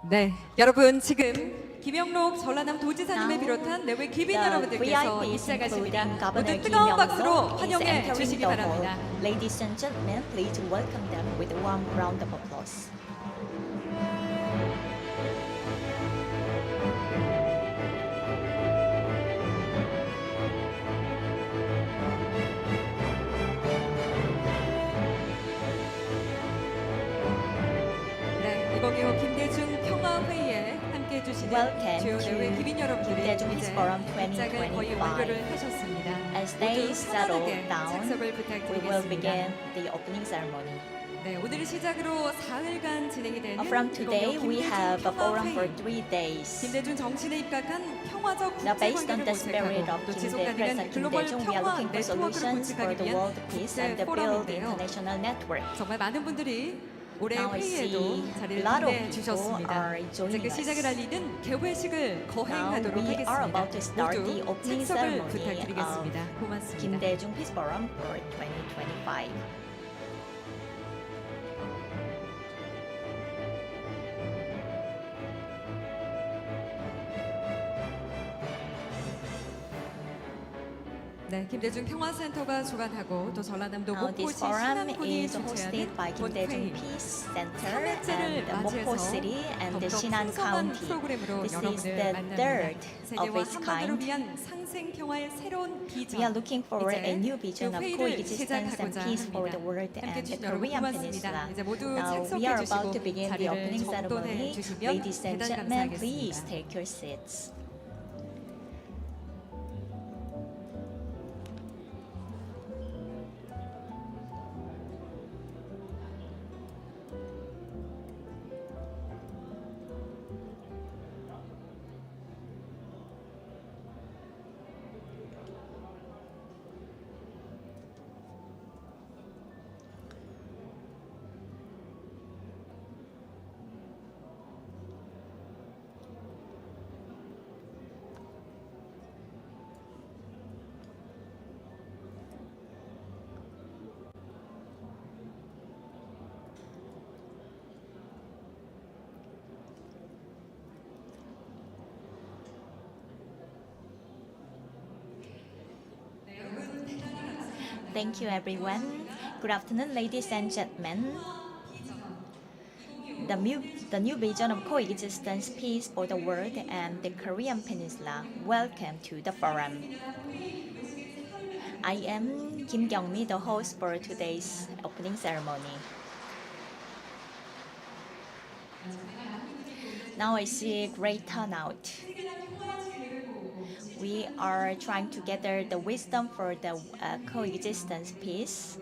네, 여러분 지금 김영록 전라남 도지사님을 비롯한 내외 귀빈 여러분들께서 입장하십니다. 모두 뜨거운 박수로 환영해 주시기 바랍니다. Ladies and gentlemen, please welcome them with a warm round of applause. 이번 기호 김대중 평화회의에 함께해 주시는 주요 내외 귀빈 여러분들이 이제 입장을 거의 완료를 하셨습니다. As they 모두 settle 편안하게 down, 착석을 we will 부탁드리겠습니다. begin the opening ceremony. 네, 오늘 시작으로 4일간 진행이 되는 From today, we have a forum for 3 days. 김대중 정신에 입각한 평화적 Now, 국제 based on 관계를 the spirit 모색하고 of 또 Kim 지속 Dae, 가능한 President Kim 글로벌 Dae-jung, we are 평화 looking for 네트워크를 solutions for 구축하기 the 위한 world peace 국제 and build the 포럼인데요. international network. 정말 많은 분들이 올해 Now I 회의에도 see 자리를 a lot of 빛내 people 주셨습니다. are 이제 joining 그 시작을 us. 알리는 개회식을 Now 거행하도록 we are 하겠습니다. about to start the 모두 opening 착석을 ceremony 부탁드리겠습니다. of 고맙습니다. Kim Dae-jung Peace Forum for 2025. 네, 김대중 평화센터가 주관하고 또 전라남도 Now this 목포시 forum 신안군이 is hosted 주최하는 by Kim Dae-jung 본회의. Peace Center 3회째를 and the Mokpo 맞이해서 City and the 더욱더 Shinan 풍성한 County. 프로그램으로 This is 여러분을 the 만납니다. third of 세계와 its 한반도를 kind. 위한 상생 평화의 새로운 비전. We are looking for 이제 a new vision 그 of 회의를 coexistence and 시작하고자 peace for the 합니다. world 함께 and the 해주신 여러분 Korean 고맙습니다. Peninsula. 이제 모두 Now we 착석해 are about to 주시고 begin the 자리를 opening 정돈해 ceremony. 주시면 Ladies and 대단히 gentlemen, please 감사하겠습니다. take your seats. Thank you, everyone. Good afternoon, ladies and gentlemen. The new vision of coexistence, peace for the world and the Korean Peninsula. Welcome to the forum. I am Kim Kyung-mi, the host for today's opening ceremony. Now I see a great turnout. We are trying to gather the wisdom for the coexistence peace,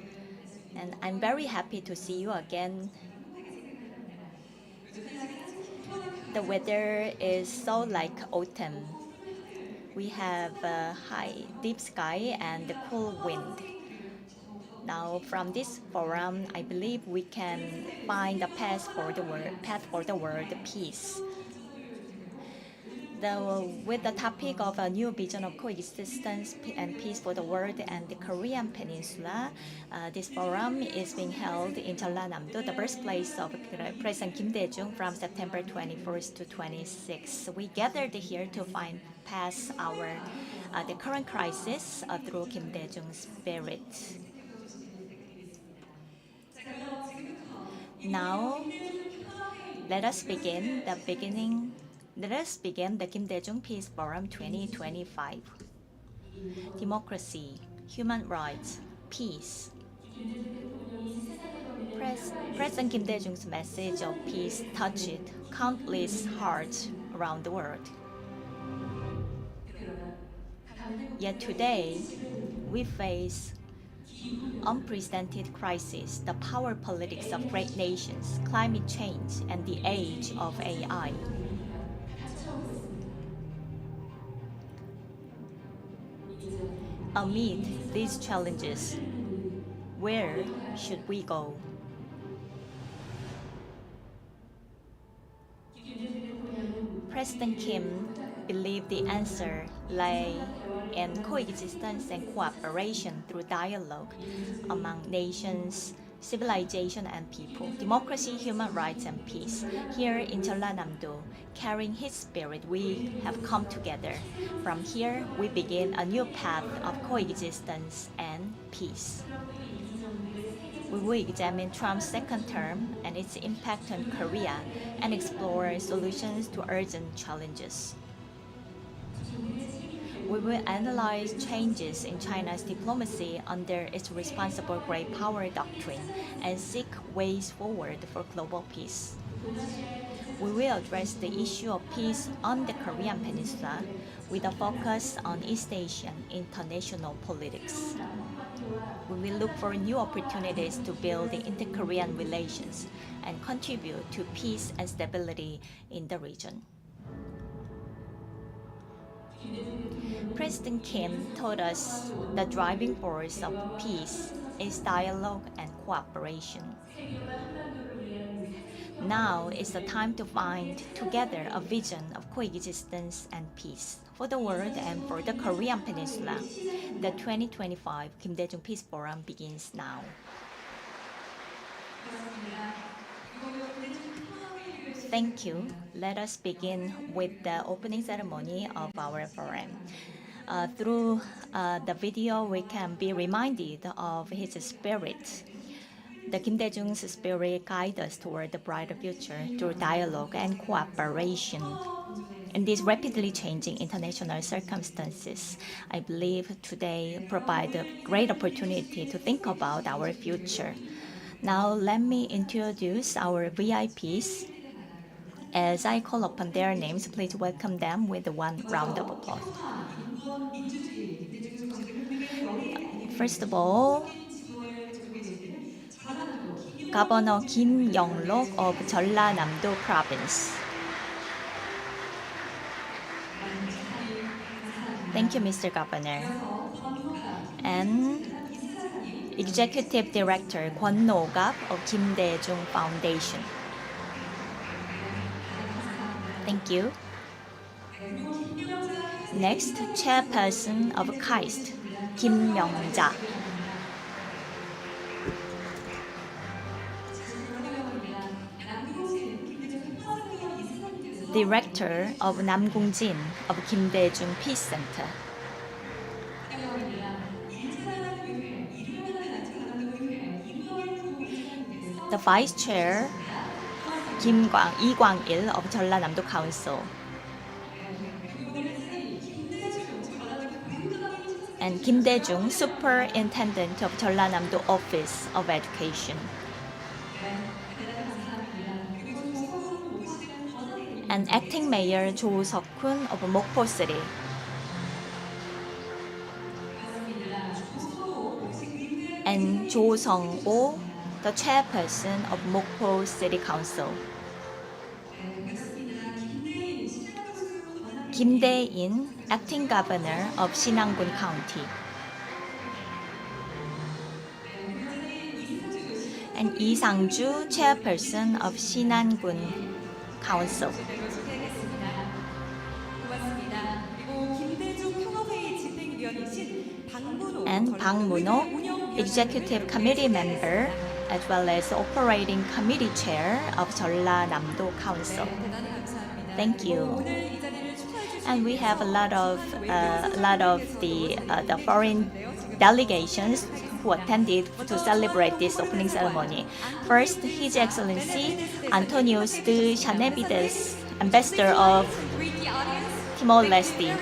and I'm very happy to see you again. The weather is so like autumn. We have a high, deep sky and the cool wind. Now, from this forum, I believe we can find a path for the world peace. With the topic of a new vision of coexistence and peace for the world and the Korean Peninsula, this forum is being held in Jeollanamdo, the birthplace of President Kim Dae-jung, from September 21st to 26th. We gathered here to find past the current crisis through Kim Dae-jung's spirit. Now, let us begin the Kim Dae-jung Peace Forum 2025. Democracy, human rights, peace. President Kim Dae-jung's message of peace touched countless hearts around the world. Yet today, we face unprecedented crisis, the power politics of great nations, climate change, and the age of AI. Amid these challenges, where should we go? President Kim believed the answer lay in coexistence and cooperation through dialogue among nations, civilization and people, democracy, human rights, and peace. Here in Jeollanamdo, carrying his spirit, we have come together. From here, we begin a new path of coexistence and peace. We will examine Trump's second term and its impact on Korea and explore solutions to urgent challenges. We will analyze changes in China's diplomacy under its responsible great power doctrine and seek ways forward for global peace. We will address the issue of peace on the Korean Peninsula with a focus on East Asian international politics. We will look for new opportunities to build inter-Korean relations and contribute to peace and stability in the region. President Kim told us the driving force of peace is dialogue and cooperation. Now is the time to find together a vision of coexistence and peace for the world and for the Korean Peninsula. The 2025 Kim Dae-jung Peace Forum begins now. Thank you. Let us begin with the opening ceremony of our forum. Through the video, we can be reminded of his spirit. The Kim Dae-jung's spirit guides us toward a brighter future through dialogue and cooperation. In these rapidly changing international circumstances, I believe today provide a great opportunity to think about our future. Now, let me introduce our VIPs. As I call upon their names, please welcome them with one round of applause. First of all, Governor Yung-rok of Jeollanamdo Province. Thank you, Mr. Governor. And Executive Director Kwon No-gap of Kim Dae-jung Foundation. Thank you. Next, Chairperson of KAIST, Kim Myung-ja. Director of Namgungjin of Kim Dae-jung Peace Center. The Vice Chair, Lee Kwang-il of Jeollanamdo Council. And Kim Dae-jung, Superintendent of Jeollanamdo Office of Education. And Acting Mayor Jo Seok-kun of Mokpo City. And Jo Sung-oh, the Chairperson of Mokpo City Council. Kim Dae-in, Acting Governor of Shinan-gun County. And Lee Sang-ju, Chairperson of Shinan-gun Council. And Bang Moon-ho, Executive Committee Member, as well as Operating Committee Chair of Jeollanamdo Council. Thank you. And we have a lot of the foreign delegations who attended to celebrate this opening ceremony. First, His Excellency Antonios de Chanevides, Ambassador of Timor-Leste.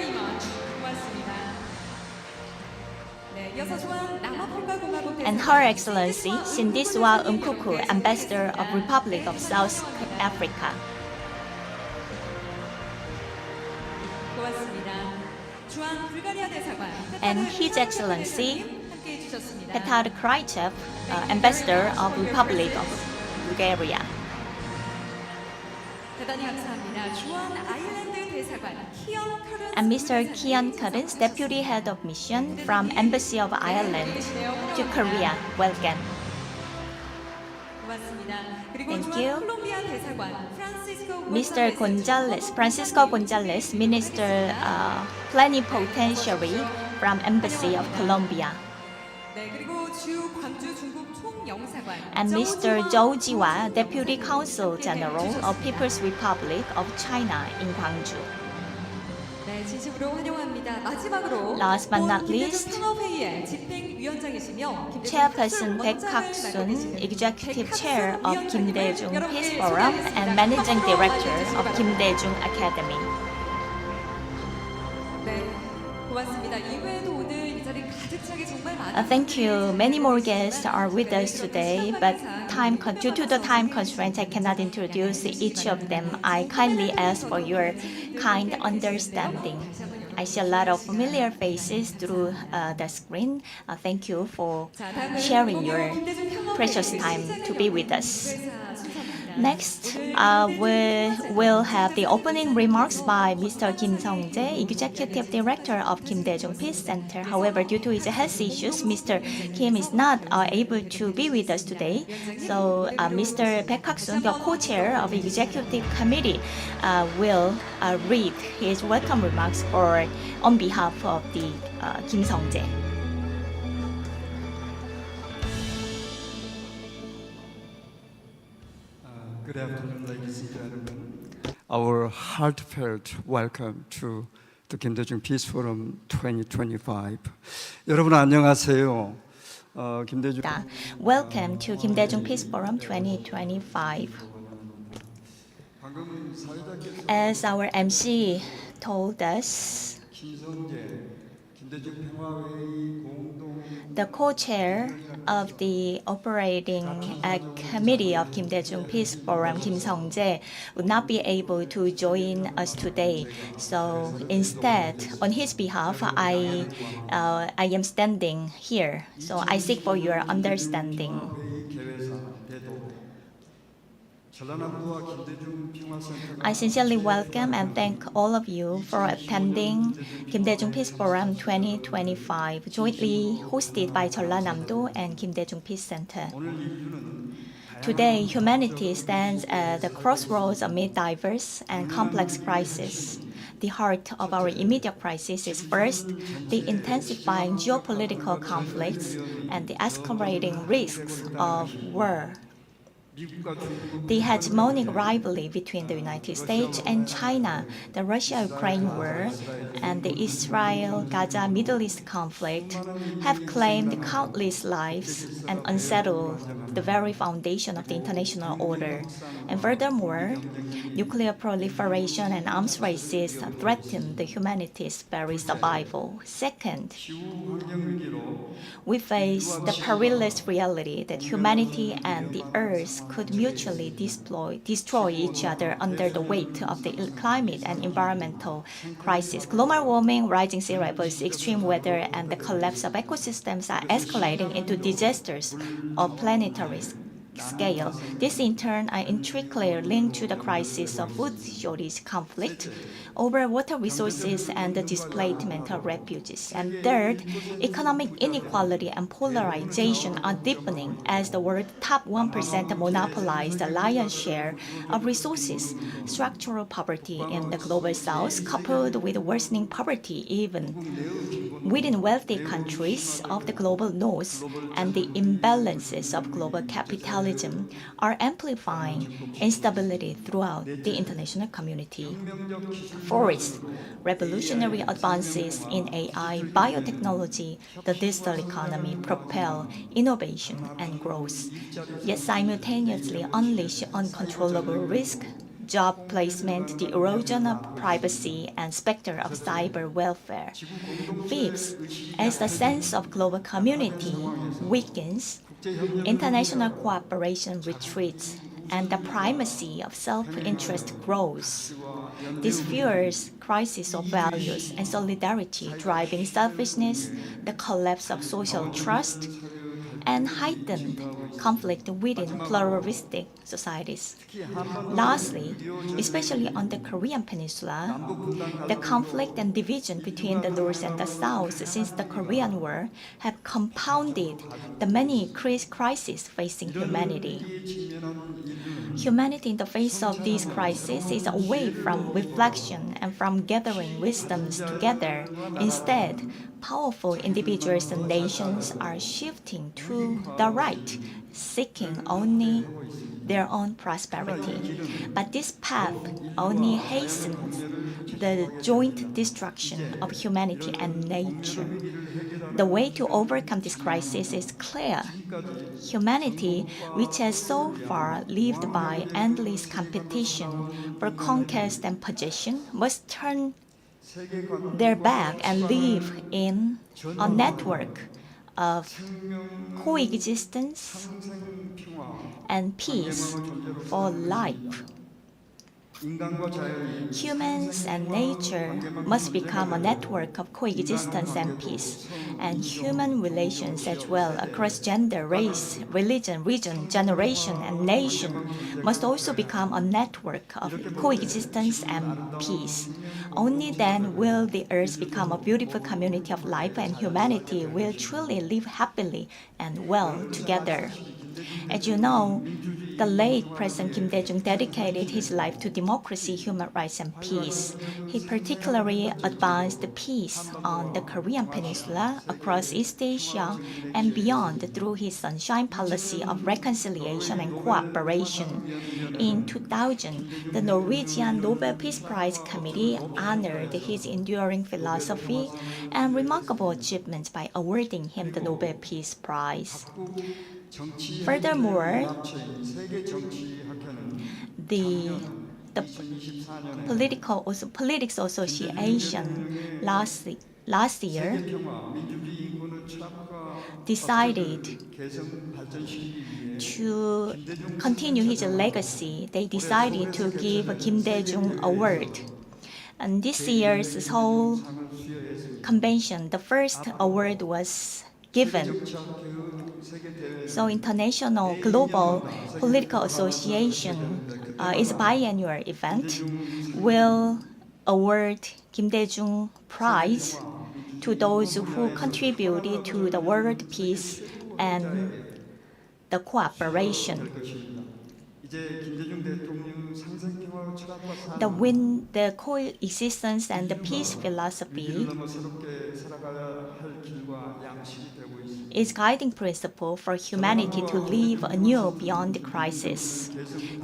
And Her Excellency Sindiswa Umkuku, Ambassador of Republic of South Africa. And His Excellency Petar Kraichev, Ambassador of Republic of Bulgaria. And Mr. Kian Currens, Deputy Head of Mission from Embassy of Ireland to Korea. Welcome. Thank you. Mr. Gonzalez, Francisco Gonzalez, Minister Plenipotentiary from Embassy of Colombia. 네, 그리고 주 광주 중국 총영사관 and Mr. Zhou Jiwa, Deputy Consul General of People's Republic of China in Gwangju. 네, 진심으로 환영합니다. 마지막으로 Last but not 김대중 least, 평화회의의 집행위원장이시며 김대중 Chairperson 학술 Baek 원장을 Hak-sun, 맡고 계시는 Executive 백학순 Chair of Kim 위원장님을 Dae-jung 여러분께 Peace Forum 소개하겠습니다. and Managing 박수로 Director 맞이해주시기 of Kim 바랍니다. Dae-jung Academy. 네, 고맙습니다. 이외에도 오늘 이 자리 가득 차게 정말 많은 Thank you. 분들이 Many more 계시지만 guests are with us today, but due to the time constraints, I cannot introduce each of them. I kindly ask for your kind understanding. I see a lot of familiar faces through the screen. Thank you for sharing your precious time to be with us. Next, we will have the opening remarks by Mr. Kim Sung-jae, Executive Director of Kim Dae-jung Peace Center. However, due to his health issues, Mr. Kim is not able to be with us today. So, Mr. Baek Hak-sun, the co-chair of the Executive Committee, will read his welcome remarks on behalf of the Kim Sung-jae. Good afternoon, ladies and gentlemen. Our heartfelt welcome to the Kim Dae-jung Peace Forum 2025. 여러분 안녕하세요. 김대중. Welcome to Kim Dae-jung Peace Forum 2025. 방금 사회자께서 As our MC told us, 김성재 김대중 평화회의 공동 the co-chair of the operating committee of Kim Dae-jung Peace Forum, Kim Sung-jae, would not be able to join us today. So instead, on his behalf, I am standing here. So I seek for your understanding. 회의 개회사 대도 전라남도와 김대중 평화센터가 I sincerely welcome and thank all of you for attending Kim Dae-jung Peace Forum 2025, jointly hosted by Jeollanamdo and Kim Dae-jung Peace Center. 오늘 인류는 Today, humanity stands at the crossroads amid diverse and complex crises. The heart of our immediate crisis is first, the intensifying geopolitical conflicts and the escalating risks of war. 미국과 중국은 The hegemonic rivalry between the United States and China, the Russia-Ukraine war, and the Israel-Gaza Middle East conflict have claimed countless lives and unsettled the very foundation of the international order. And furthermore, nuclear proliferation and arms races threaten the humanity's very survival. Second, 기후 환경 위기로 we face the perilous reality that humanity and the earth could mutually destroy each other under the weight of the climate and environmental crisis. Global warming, rising sea levels, extreme weather, and the collapse of ecosystems are escalating into disasters of planetary scale. This in turn are intricately linked to the crisis of food shortage conflict over water resources and the displacement of refugees. And third, economic inequality and polarization are deepening as the world's top 1% monopolize the lion's share of resources. Structural poverty in the global south, coupled with worsening poverty even within wealthy countries of the global north, and the imbalances of global capitalism are amplifying instability throughout the international community. Fourth, revolutionary advances in AI, biotechnology, the digital economy propel innovation and growth, yet simultaneously unleash uncontrollable risk, job placement, the erosion of privacy, and specter of cyber welfare. Fifth, as the sense of global community weakens, international cooperation retreats, and the primacy of self-interest grows. This fuels crisis of values and solidarity, driving selfishness, the collapse of social trust, and heightened conflict within pluralistic societies. Lastly, especially on the Korean Peninsula, the conflict and division between the North and the South since the Korean War have compounded the many crises facing humanity. Humanity in the face of these crises is away from reflection and from gathering wisdoms together. Instead, powerful individuals and nations are shifting to the right, seeking only their own prosperity. But this path only hastens the joint destruction of humanity and nature. The way to overcome this crisis is clear. Humanity, which has so far lived by endless competition for conquest and possession, must turn their back and live in a network of coexistence and peace for life. Humans and nature must become a network of coexistence and peace, and human relations as well across gender, race, religion, region, generation, and nation must also become a network of coexistence and peace. Only then will the earth become a beautiful community of life, and humanity will truly live happily and well together. As you know, the late President Kim Dae-jung dedicated his life to democracy, human rights, and peace. He particularly advanced peace on the Korean Peninsula, across East Asia, and beyond through his sunshine policy of reconciliation and cooperation. In 2000, the Norwegian Nobel Peace Prize Committee honored his enduring philosophy and remarkable achievements by awarding him the Nobel Peace Prize. Furthermore, the Politics Association last year decided to continue his legacy. They decided to give Kim Dae-jung Award. And this year's Seoul convention, the first award was given. So International Global Political Association is a biannual event, will award Kim Dae-jung Prize to those who contributed to the world peace and the cooperation. The coexistence and the peace philosophy is guiding principle for humanity to live anew beyond the crisis.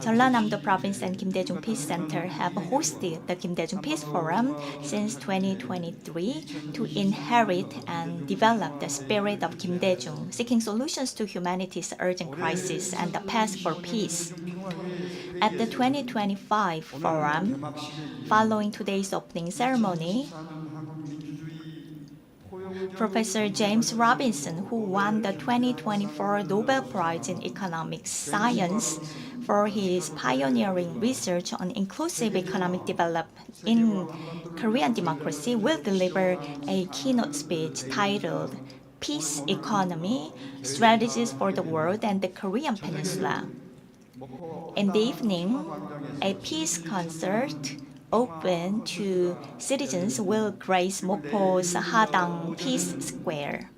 Jeollanamdo Province and Kim Dae-jung Peace Center have hosted the Kim Dae-jung Peace Forum since 2023 to inherit and develop the spirit of Kim Dae-jung, seeking solutions to humanity's urgent crisis and the path for peace. At the 2025 forum, following today's opening ceremony, Professor James Robinson, who won the 2024 Nobel Prize in Economic Science for his pioneering research on inclusive economic development in Korean democracy, will deliver a keynote speech titled Peace Economy, Strategies for the World and the Korean Peninsula. In the evening, a peace concert open to citizens will grace Mokpo's Hadang Peace Square.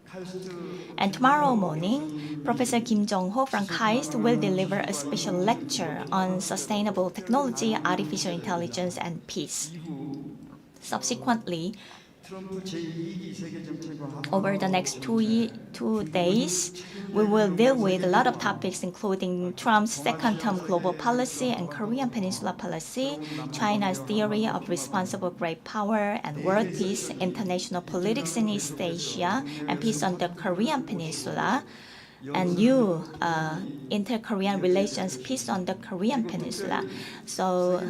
And tomorrow morning, Professor Kim Jong-ho from KAIST will deliver a special lecture on sustainable technology, artificial intelligence, and peace. Subsequently, over the next 2 days, we will deal with a lot of topics, including Trump's second-term global policy and Korean Peninsula policy, China's theory of responsible great power and world peace, international politics in East Asia, and peace on the Korean Peninsula, and new inter-Korean relations, peace on the Korean Peninsula. So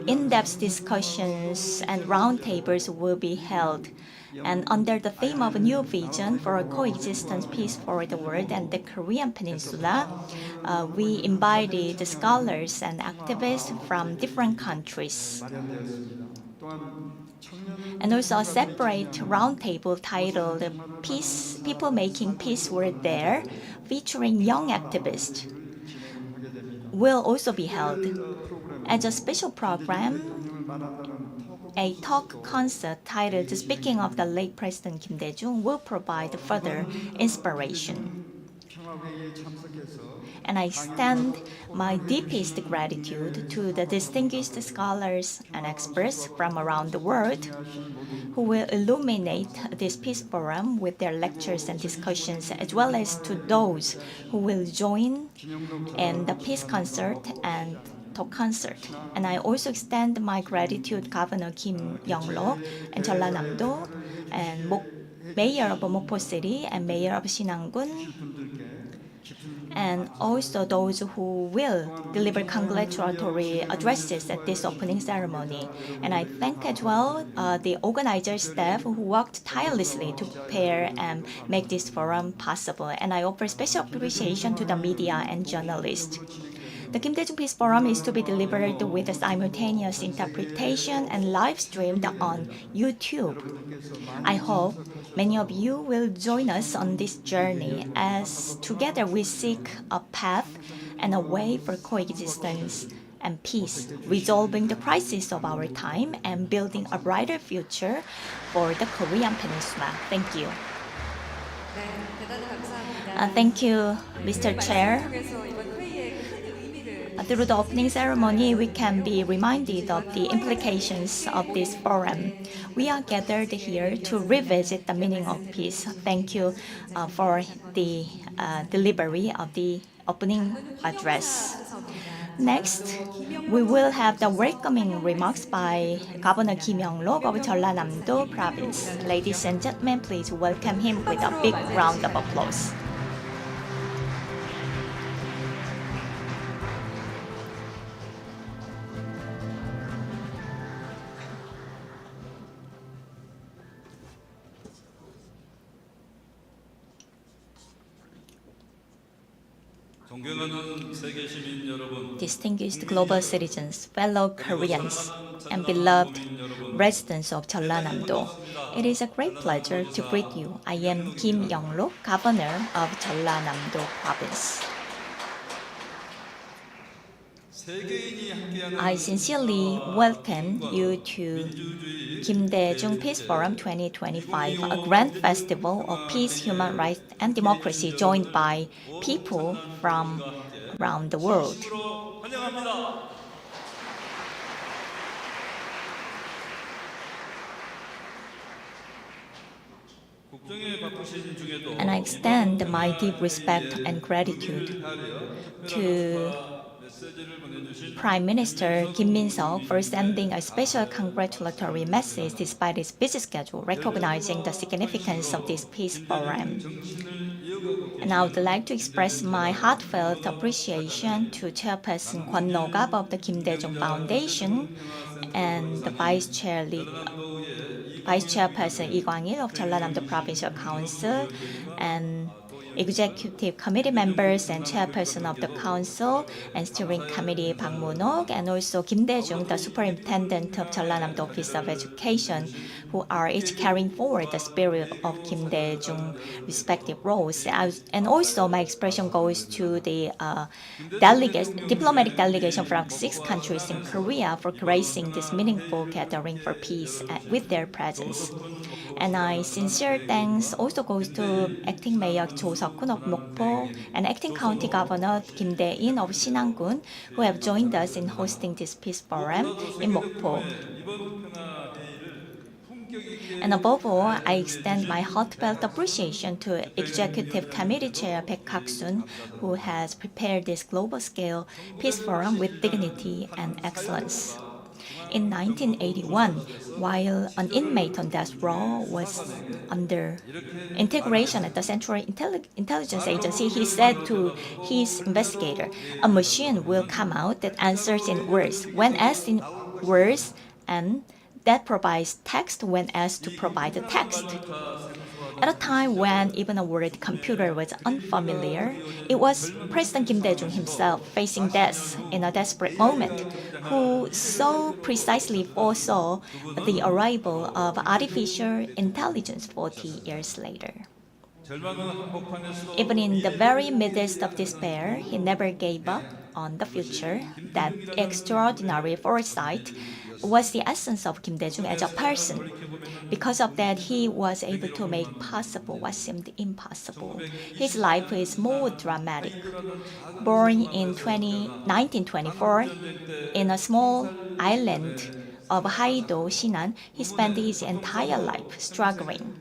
in-depth discussions and roundtables will be held. And under the theme of a new vision for a coexistence, peace for the world and the Korean Peninsula, we invited scholars and activists from different countries. And also a separate roundtable titled Peace, People Making Peace Were There, featuring young activists, will also be held. As a special program, a talk concert titled Speaking of the Late President Kim Dae-jung will provide further inspiration. and I extend my deepest gratitude to the distinguished scholars and experts from around the world who will illuminate this Peace Forum with their lectures and discussions, as well as to those who will join in the Peace Concert and talk concert. And I also extend my gratitude to Governor Kim Yung-rok and Jeollanamdo and Mayor of Mokpo City and Mayor of Shinan-gun, and also those who will deliver congratulatory addresses at this opening ceremony. And I thank as well the organizer staff who worked tirelessly to prepare and make this forum possible. And I offer special appreciation to the media and journalists. The Kim Dae-jung Peace Forum is to be delivered with a simultaneous interpretation and live streamed on YouTube. I hope many of you will join us on this journey as together we seek a path and a way for coexistence and peace, resolving the crisis of our time and building a brighter future for the Korean Peninsula. Thank you. 네, 대단히 감사합니다. Thank you, Mr. Chair. 통해서 이번 회의의 큰 의미를 Through the opening ceremony, we can be reminded of the implications of this forum. We are gathered here to revisit the meaning of peace. Thank you for the delivery of the opening address. Next, we will have the welcoming remarks by Governor Kim Yung-rok of Jeollanamdo province. Ladies and gentlemen, please welcome him with a big round of applause. 존경하는 세계 시민 여러분, Distinguished global citizens, fellow Koreans, and beloved residents of Jeollanamdo, it is a great pleasure to greet you. I am Kim Yung-rok, Governor of Jeollanamdo Province. 세계인이 함께하는 I sincerely welcome you to Kim Dae-jung Peace Forum 2025, a grand festival of peace, human rights, and democracy joined by people from around the world. 환영합니다. 국정에 바쁘신 중에도 And I extend my deep respect and gratitude to 메시지를 보내주신 Prime Minister Kim Min-seok for sending a special congratulatory message despite his busy schedule, recognizing the significance of this peace forum. And I would like to express my heartfelt appreciation to Chairperson Kwon No-gap of the Kim Dae-jung Foundation and the Vice Chairperson Lee Kwang-il of Jeollanamdo Provincial Council and Executive Committee members and Chairperson of the Council and Steering Committee Bang Moon-ok, and also Kim Dae-jung, the Superintendent of Jeollanamdo Office of Education, who are each carrying forward the spirit of Kim Dae-jung respective roles. And also my expression goes to the diplomatic delegation from 6 countries in Korea for gracing this meaningful gathering for peace with their presence. And my sincere thanks also goes to Acting Mayor Jo Seok-kun of Mokpo and Acting County Governor Kim Dae-in of Shinan-gun, who have joined us in hosting this peace forum in Mokpo. And above all, I extend my heartfelt appreciation to Executive Committee Chair Baek Hak-sun, who has prepared this global-scale peace forum with dignity and excellence. In 1981, while an inmate on death row was under integration at the Central Intelligence Agency, he said to his investigator, "A machine will come out that answers in words when asked in words, and that provides text when asked to provide the text." At a time when even a word computer was unfamiliar, it was President Kim Dae-jung himself facing death in a desperate moment who so precisely foresaw the arrival of artificial intelligence 40 years later. Even in the very midst of despair, he never gave up on the future. That extraordinary foresight was the essence of Kim Dae-jung as a person. Because of that, he was able to make possible what seemed impossible. His life is more dramatic. Born in 1924 in a small island of Haido, Shinan, he spent his entire life struggling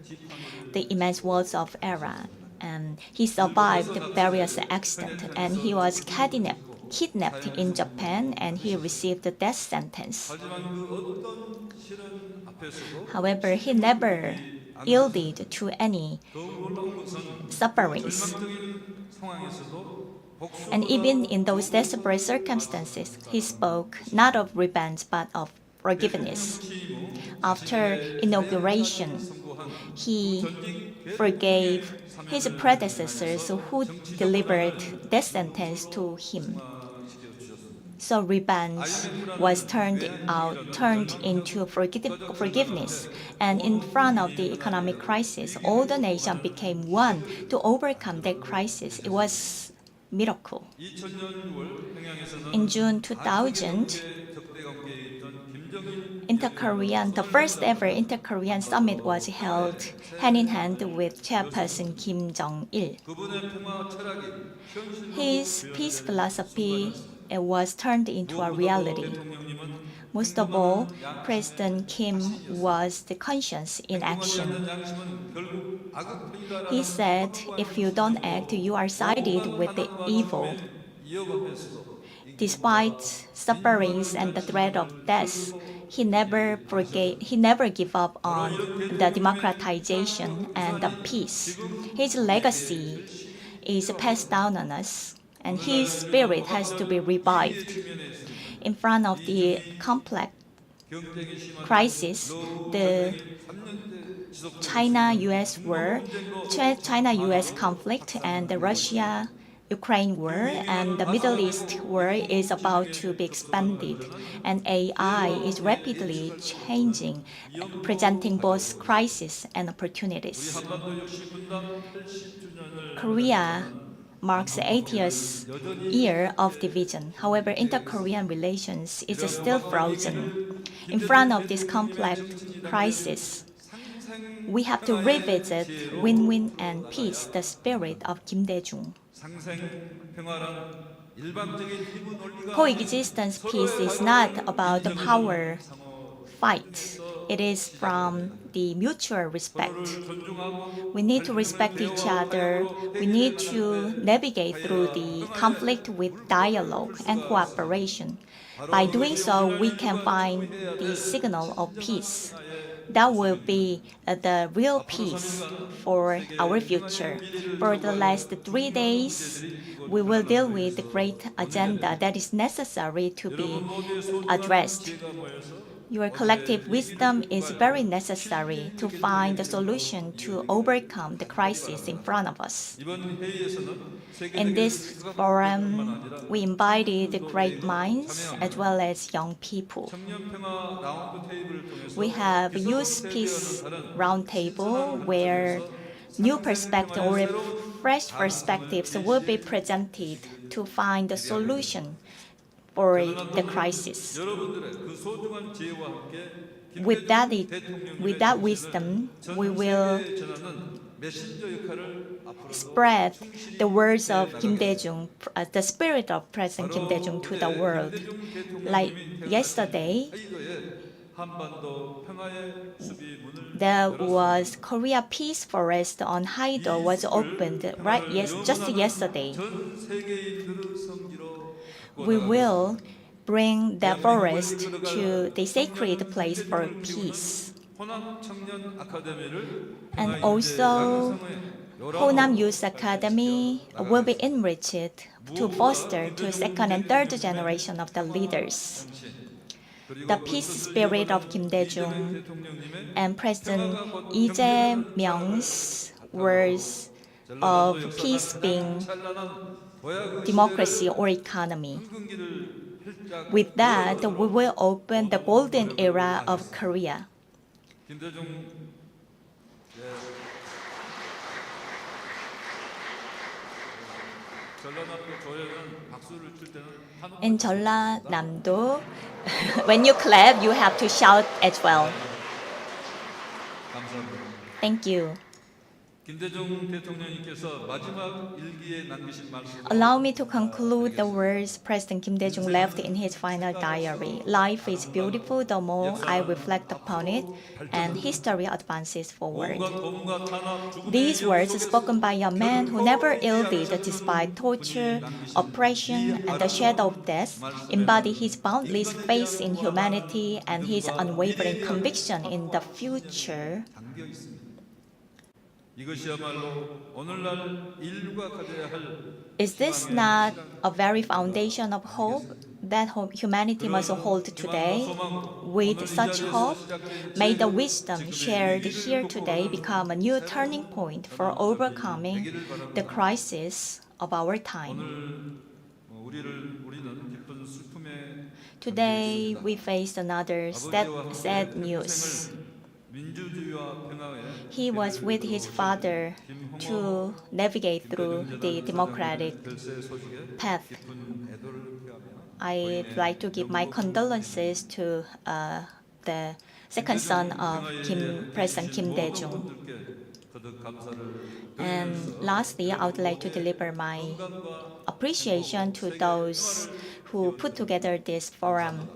the immense walls of era, and he survived various accidents, and he was kidnapped in Japan, and he received the death sentence. However, he never yielded to any sufferings. And even in those desperate circumstances, he spoke not of revenge but of forgiveness. After inauguration, he forgave his predecessors who delivered death sentence to him. So revenge was turned into forgiveness. And in front of the economic crisis, all the nation became one to overcome that crisis. It was a miracle. In June 2000, the first ever Inter-Korean summit was held hand in hand with Chairperson Kim Jong-il. His peace philosophy was turned into a reality. Most of all, President Kim was the conscience in action. He said, if you don't act, you are sided with the evil. Despite sufferings and the threat of death, he never gave up on the democratization and the peace. His legacy is passed down on us, and his spirit has to be revived. In front of the complex crisis, the China-US war, China-US conflict, and the Russia-Ukraine war and the Middle East war is about to be expanded, and AI is rapidly changing, presenting both crises and opportunities. Korea marks the 80th year of division. However, inter-Korean relations is still frozen. In front of this complex crisis, we have to revisit win-win and peace, the spirit of Kim Dae-jung. Coexistence peace is not about the power fight. It is from the mutual respect. We need to respect each other. We need to navigate through the conflict with dialogue and cooperation. By doing so, we can find the signal of peace. That will be the real peace for our future. For the last 3 days, we will deal with the great agenda that is necessary to be addressed. Your collective wisdom is very necessary to find a solution to overcome the crisis in front of us. In this forum, we invited great minds as well as young people. We have Youth Peace Roundtable where new perspectives or fresh perspectives will be presented to find a solution for the crisis. With that wisdom, we will spread the words of Kim Dae-jung, the spirit of President Kim Dae-jung to the world. Like yesterday, there was Korea Peace Forest on Haido was opened just yesterday. We will bring the forest to the sacred place for peace. And also, Honam Youth Academy will be enriched to foster to second and third generation of the leaders. The peace spirit of Kim Dae-jung and President Lee Jae-myung's words of peace being democracy or economy. With that, we will open the golden era of Korea. 전라남도 조회는 박수를 칠 때는 한옥 In Jeollanamdo, when you clap, you have to shout as well. 감사합니다. Thank you. 김대중 대통령님께서 마지막 일기에 남기신 말씀으로 Allow me to conclude the words President Kim Dae-jung left in his final diary. Life is beautiful the more I reflect upon it, and history advances forward. 온갖 고문과 탄압, 죽음의 These words, 위협 spoken 속에서 by a man who never yielded 결코 despite torture, 분이 남기신 oppression, and the shadow of death, embody his boundless faith in humanity and his unwavering conviction in the future. 담겨 있습니다. 이것이야말로 오늘날 인류가 가져야 할 Is this not a very foundation of hope that humanity must hold today? With such hope, may the wisdom shared here today become a new turning point for overcoming the crisis of our time. 오늘 우리는 기쁜 슬픔에 Today, we face another sad news. 민주주의와 평화에 He was with his father to navigate through the democratic 별세 소식에 path. 깊은 애도를 표하며 I'd like to give my condolences to the second son of President Kim Dae-jung. 분들께 거듭 감사를 And lastly, I would like to deliver my appreciation to those who put together this forum.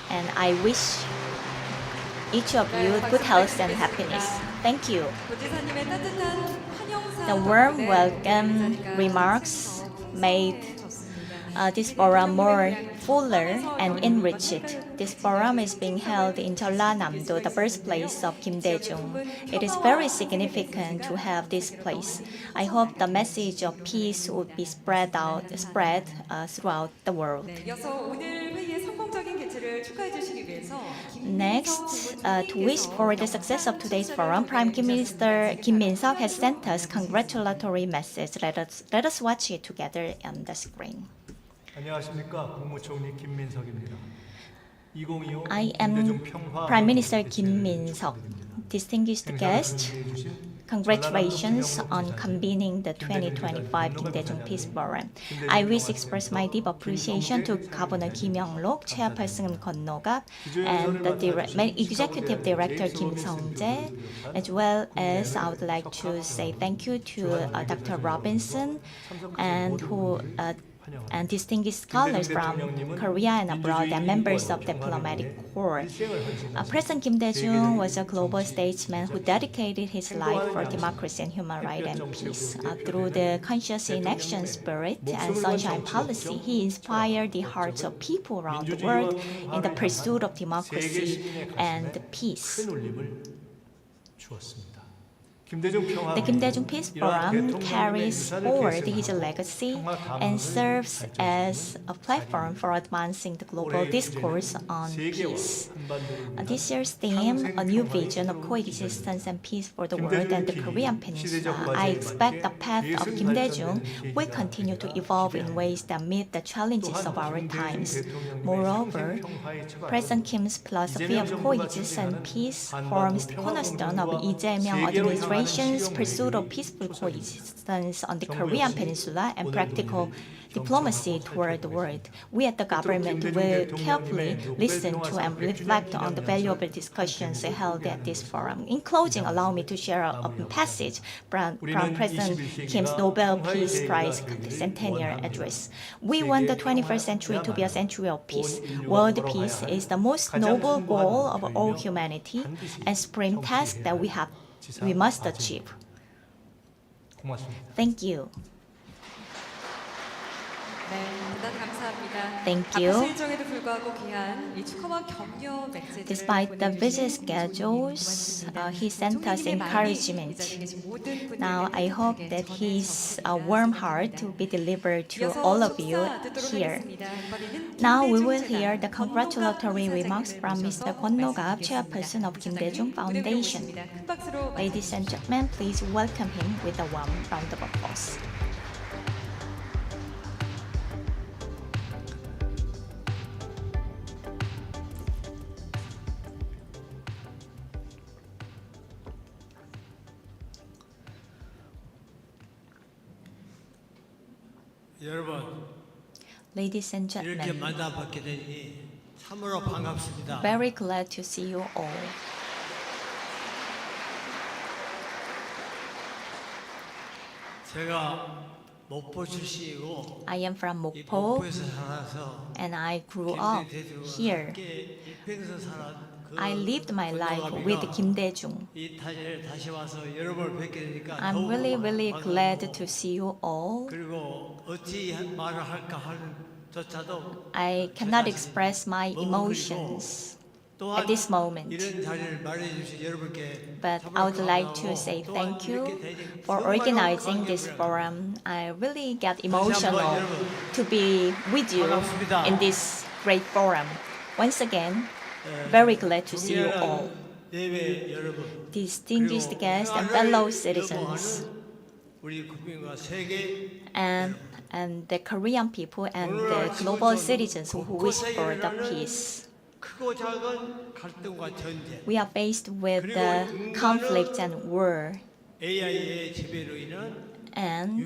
And I wish each of you good health and happiness. Thank you. 도지사님의 따뜻한 환영사 The warm 덕분에 welcome 자리가 remarks made 좋습니다. this forum more fuller and enriched. This forum is being held in Jeollanamdo, the birthplace of Kim Dae-jung. It is very significant to have this place. I hope the message of peace would be spread throughout the world. 네, 이어서 오늘 회의의 성공적인 개최를 축하해 주시기 위해서 Next, to wish for the success of today's forum, Prime Minister Kim Min-seok has sent us congratulatory message. Let us watch it together on the screen. 안녕하십니까 국무총리 김민석입니다. 2025 I am 김대중 평화 Prime Minister Kim 개최를 Min-seok. 축하드립니다. Distinguished 행사를 guests, 준비해 주신 congratulations on convening the 2025 Kim Dae-jung Peace Forum. I wish to express my deep appreciation to Governor Kim Yung-rok, Chairperson Kwon No-gap, and the Executive Director Kim Sung-jae, as well as I would like to say thank you to Dr. Robinson and distinguished scholars from Korea and abroad and members of diplomatic corps. President Kim Dae-jung was a global statesman who dedicated his life for democracy and human rights and peace. Through the conscious inaction spirit and sunshine policy, he inspired the hearts of people around the world in the pursuit of democracy and peace. 큰 울림을 주었습니다. The Kim Dae-jung Peace Forum carries forward his legacy and serves as a platform for advancing the global discourse on peace. This year's theme, a new vision of coexistence and peace for the world and the Korean Peninsula. I expect the path of Kim Dae-jung will continue to evolve in ways that meet the challenges of our times. Moreover, President Kim's philosophy of coexistence and peace forms the cornerstone of Lee Jae-myung administration's pursuit of peaceful coexistence on the Korean Peninsula and practical diplomacy toward the world. We at the government will carefully listen to and reflect on the valuable discussions held at this forum. In closing, allow me to share a passage from President Kim's Nobel Peace Prize centennial address. We want the 21st century to be a century of peace. World peace is the most noble goal of all humanity and supreme task that we must achieve. 고맙습니다. Thank you. 네, 대단 감사합니다. Thank you. 바쁘신 일정에도 불구하고 귀한 이 축하와 격려 메시지를 Despite the busy 보내주신 schedules, he sent us 총리님의 마음이 encouragement. 이 자리에 계신 모든 분들에게 Now, I hope that his warm heart will be delivered to all of you here. Now, we will hear the congratulatory remarks from Mr. Kwon No-gap, Chairperson of Kim Dae-jung Foundation. Ladies and gentlemen, please welcome him with a warm round of applause. 여러분 Ladies and 이렇게 gentlemen, 만나뵙게 되니 참으로 반갑습니다. very glad to see you all. 제가 목포 출신이고 I am from 이 Mokpo 목포에서 살아서 and I grew up here. 함께 일평생 살았 그 I lived my life with Kim Dae-jung. 이 타지를 다시 와서 여러분을 뵙게 되니까 I'm 더욱 really 반갑고 glad to see you all. 그리고 어찌 말을 할까 하는 조차도 I cannot express my emotions 또한 at this moment. 이런 자리를 마련해 주신 여러분께 But I would like to say thank you for organizing this forum. I really get emotional to be with you in this great forum. Once again, very glad to see you all. 예배 여러분 Distinguished guests and fellow citizens, 우리 국민과 세계 and the Korean people and the global citizens who wish for the peace. 크고 작은 갈등과 전쟁 We are faced with the conflict and war, AI의 지배로 인한 and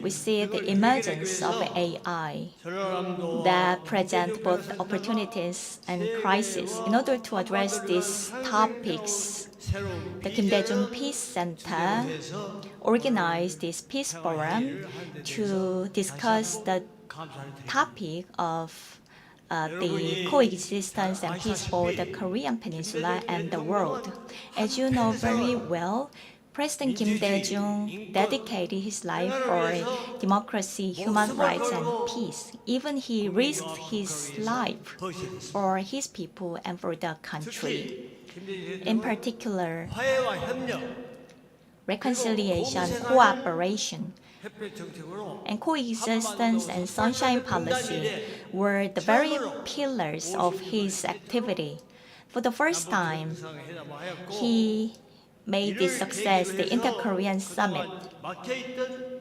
we see the emergence of AI 전라남도 that present both opportunities and crises. In order to address these topics, 새로운 the Kim Dae-jung Peace Center organized this Peace Forum to discuss the 감사를 드립니다. topic of the coexistence and peace for the Korean Peninsula and the world. As you know very well, President Kim Dae-jung dedicated his life for democracy, human rights, and peace. Even he risked his life for his people and for the country. In particular, 화해와 협력, reconciliation, cooperation, 협력 정책으로 and coexistence and sunshine policy were the very pillars of his activity. For the first time, 회담하였고 he made this success the Inter-Korean Summit. 막혀있던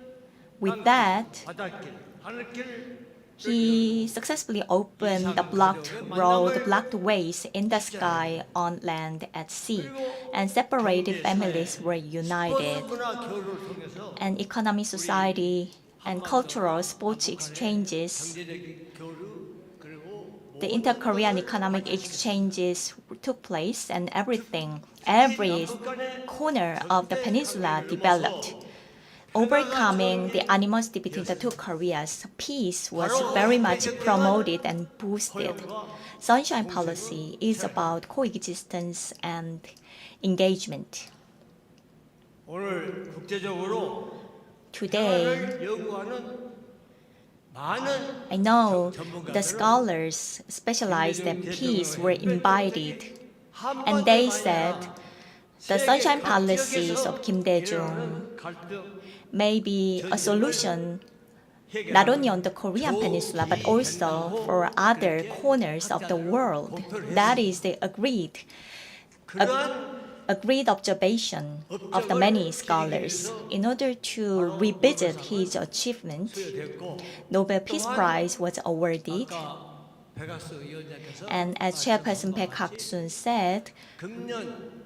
With that, 바닷길, 하늘길 he successfully opened the blocked road, blocked ways in the sky, on land, at sea, and separated families were united. 문화 교류를 통해서 And economic, society, and cultural sports exchanges, 경제적 교류 그리고 the inter-Korean economic exchanges took place, and every corner of the peninsula developed. Overcoming the animosity between the two Koreas, peace was very much promoted and boosted. Sunshine policy is about coexistence and engagement. 오늘 국제적으로 Today, 연구하는 많은 I know the scholars specialized in peace were invited, and they said the sunshine policies of Kim Dae-jung 갈등 may be a solution not only on the Korean Peninsula but also for other corners of the world. That is the agreed observation of the many scholars. In order to revisit his achievement, 됐고 Nobel Peace Prize was awarded, 아까 백악수 위원장께서 and as Chairperson Baek Hak-sun said, 금년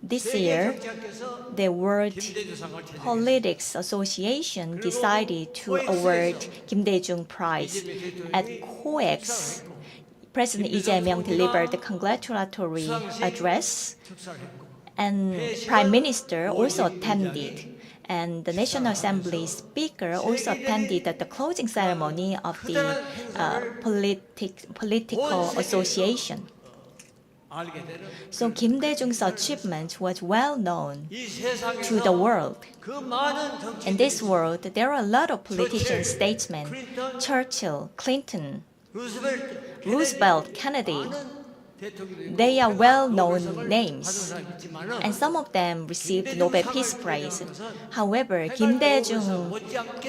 this year 세계경제학께서 the World 김대주상을 제정했습니다. Politics Association decided to award Kim Dae-jung Prize. At COEX, President Lee Jae-myung delivered the congratulatory address, 축사를 했고 and Prime Minister also attended. And the National Assembly Speaker also attended the closing ceremony of the political association. 알게 되는 So Kim Dae-jung's achievement was well known 이 to the 세상에서 world. 그 많은 In 정치인들이 this world, there are a lot of politicians, statesmen, Churchill, Clinton, 루스벨트, Roosevelt, Kennedy. 많은 대통령이 They are well-known names, 받은 사람이 있지만은 and some of them received Nobel Peace Prize. However, Kim Dae-jung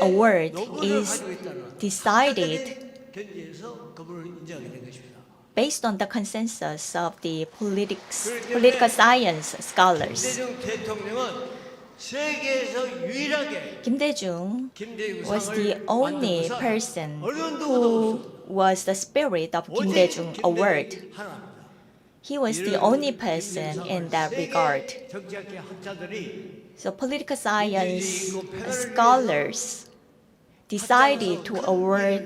Award is decided 현지에서 그분을 인정하게 된 것입니다. based on the consensus of the political science scholars. 김대중 대통령은 세계에서 유일하게 Kim Dae-jung 김대중 was the 상을 only 만들고서 person 어느 누구도 who 없어. was the spirit of Kim 오직 Dae-jung Award. 김대중 하나입니다. He was the only person in that regard. 정치학계 학자들이 So political science scholars decided to award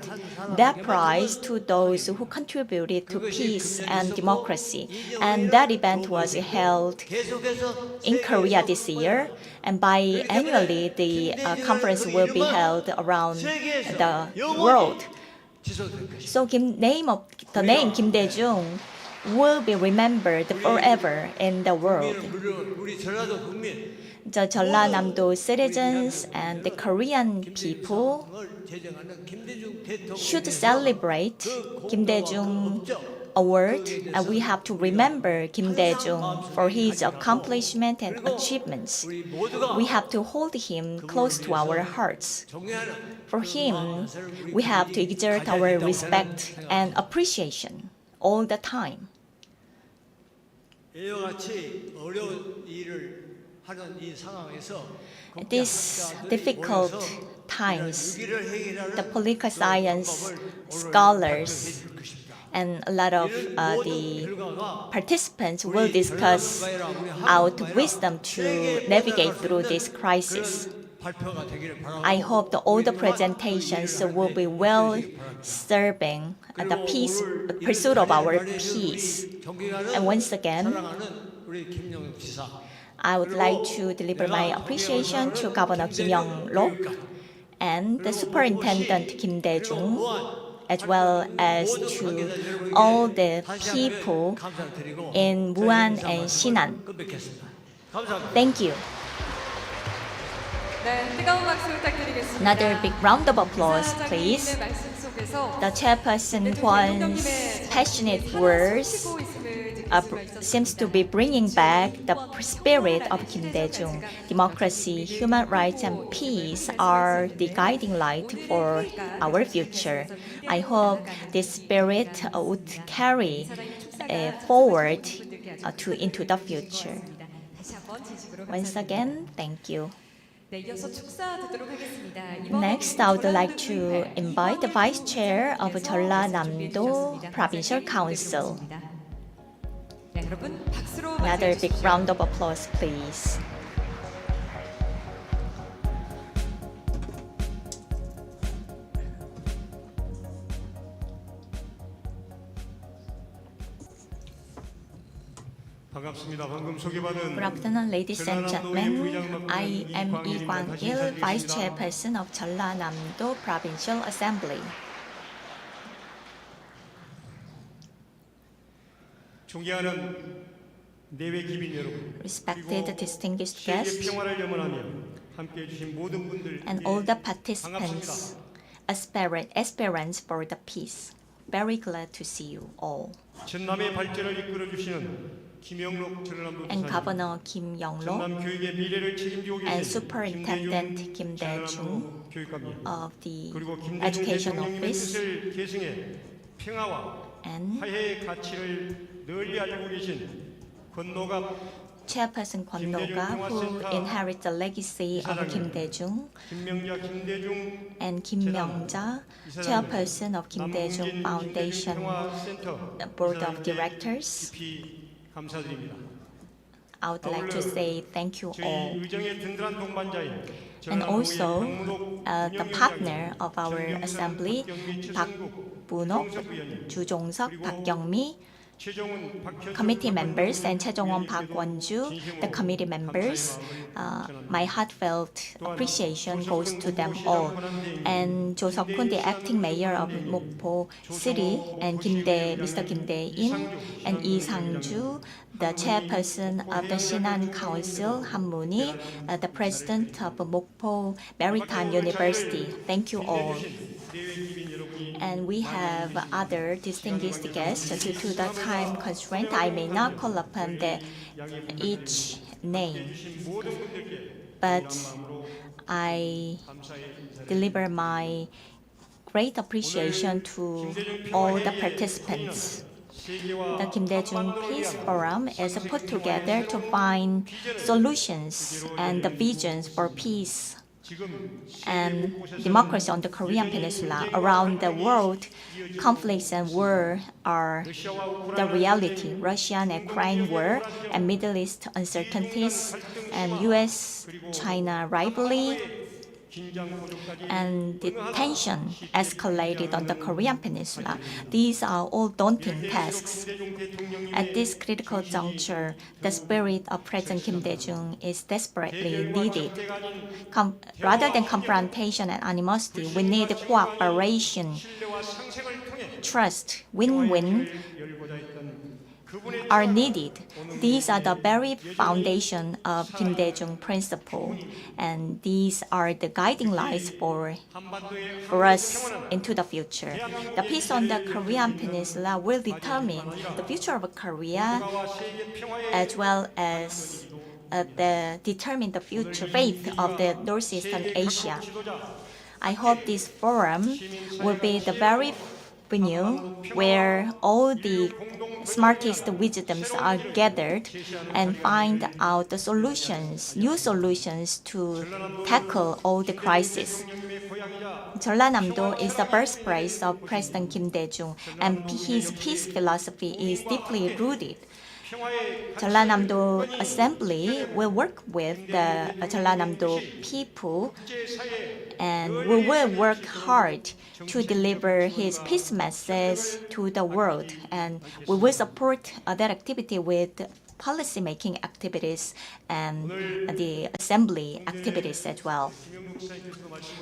that prize to those who contributed to peace and democracy. And that event was held in Korea this year. And biannually, the conference will be held around the world. So the name Kim Dae-jung will be remembered forever in the world. The Jeollanamdo citizens and the Korean people should celebrate Kim Dae-jung Award, and we have to remember Kim Dae-jung for his accomplishment and achievements. We have to hold him close to our hearts. For him, we have to exert our respect and appreciation all the time. These difficult times, the political science scholars and a lot of the participants will discuss out wisdom to navigate through this crisis. I hope that all the presentations will be well serving the pursuit of our peace. And once again, I would like to deliver my appreciation to Governor Kim Yung-rok and the Superintendent Kim Dae-jung, as well as to all the people in Muan and Shinan. Thank you. Another big round of applause, please. The chairperson Kwon's passionate words seems to be bringing back the spirit of Kim Dae-jung. Democracy, human rights, and peace are the guiding light for our future. I hope this spirit would carry forward into the future. Once again, thank you. Next, I would like to invite the Vice Chair of Jeollanamdo Provincial Council. Another big round of applause, please. Good afternoon, ladies and gentlemen. I am Lee Kwang-il, Vice Chairperson of Jeollanamdo Provincial Assembly. Respected distinguished guests and all the participants, aspirants for the peace. Very glad to see you all. And Governor Kim Yung-rok and Superintendent Kim Dae-jung of the Education Office and Chairperson Kwon No-ga, who inherits the legacy of Kim Dae-jung, and Kim Myung-ja, Chairperson of Kim Dae-jung Foundation Board of Directors. I would like to say thank you all. And also the partner of our assembly, Park Boo-nok, Ju Jong-seok, Park Young-mi, committee members, and Chae Jong-won, Park Won-ju, the committee members. My heartfelt appreciation goes to them all. And Jo Seok-kun, the acting mayor of Mokpo City, and Mr. Kim Dae-in, and Lee Sang-ju, the chairperson of the Shinan Council, Han Moon-hee, the president of Mokpo Maritime University. Thank you all. And we have other distinguished guests. Due to the time constraint, I may not call upon each name, but I deliver my great appreciation to all the participants. The Kim Dae-jung Peace Forum is put together to find solutions and the visions for peace and democracy on the Korean Peninsula. Around the world, conflicts and war are the reality. Russia and Ukraine war and Middle East uncertainties and U.S.-China rivalry and the tension escalated on the Korean Peninsula. These are all daunting tasks. At this critical juncture, the spirit of President Kim Dae-jung is desperately needed. Rather than confrontation and animosity, we need cooperation, trust, win-win are needed. These are the very foundation of Kim Dae-jung principle, and these are the guiding lights for us into the future. The peace on the Korean Peninsula will determine the future of Korea as well as determine the future fate of the Northeastern Asia. I hope this forum will be the very venue where all the smartest wisdoms are gathered and find out the solutions, new solutions to tackle all the crises. Jeollanamdo is the birthplace of President Kim Dae-jung, and his peace philosophy is deeply rooted. Jeollanamdo Assembly will work with the Jeollanamdo people, and we will work hard to deliver his peace message to the world, and we will support that activity with policy-making activities and the assembly activities as well.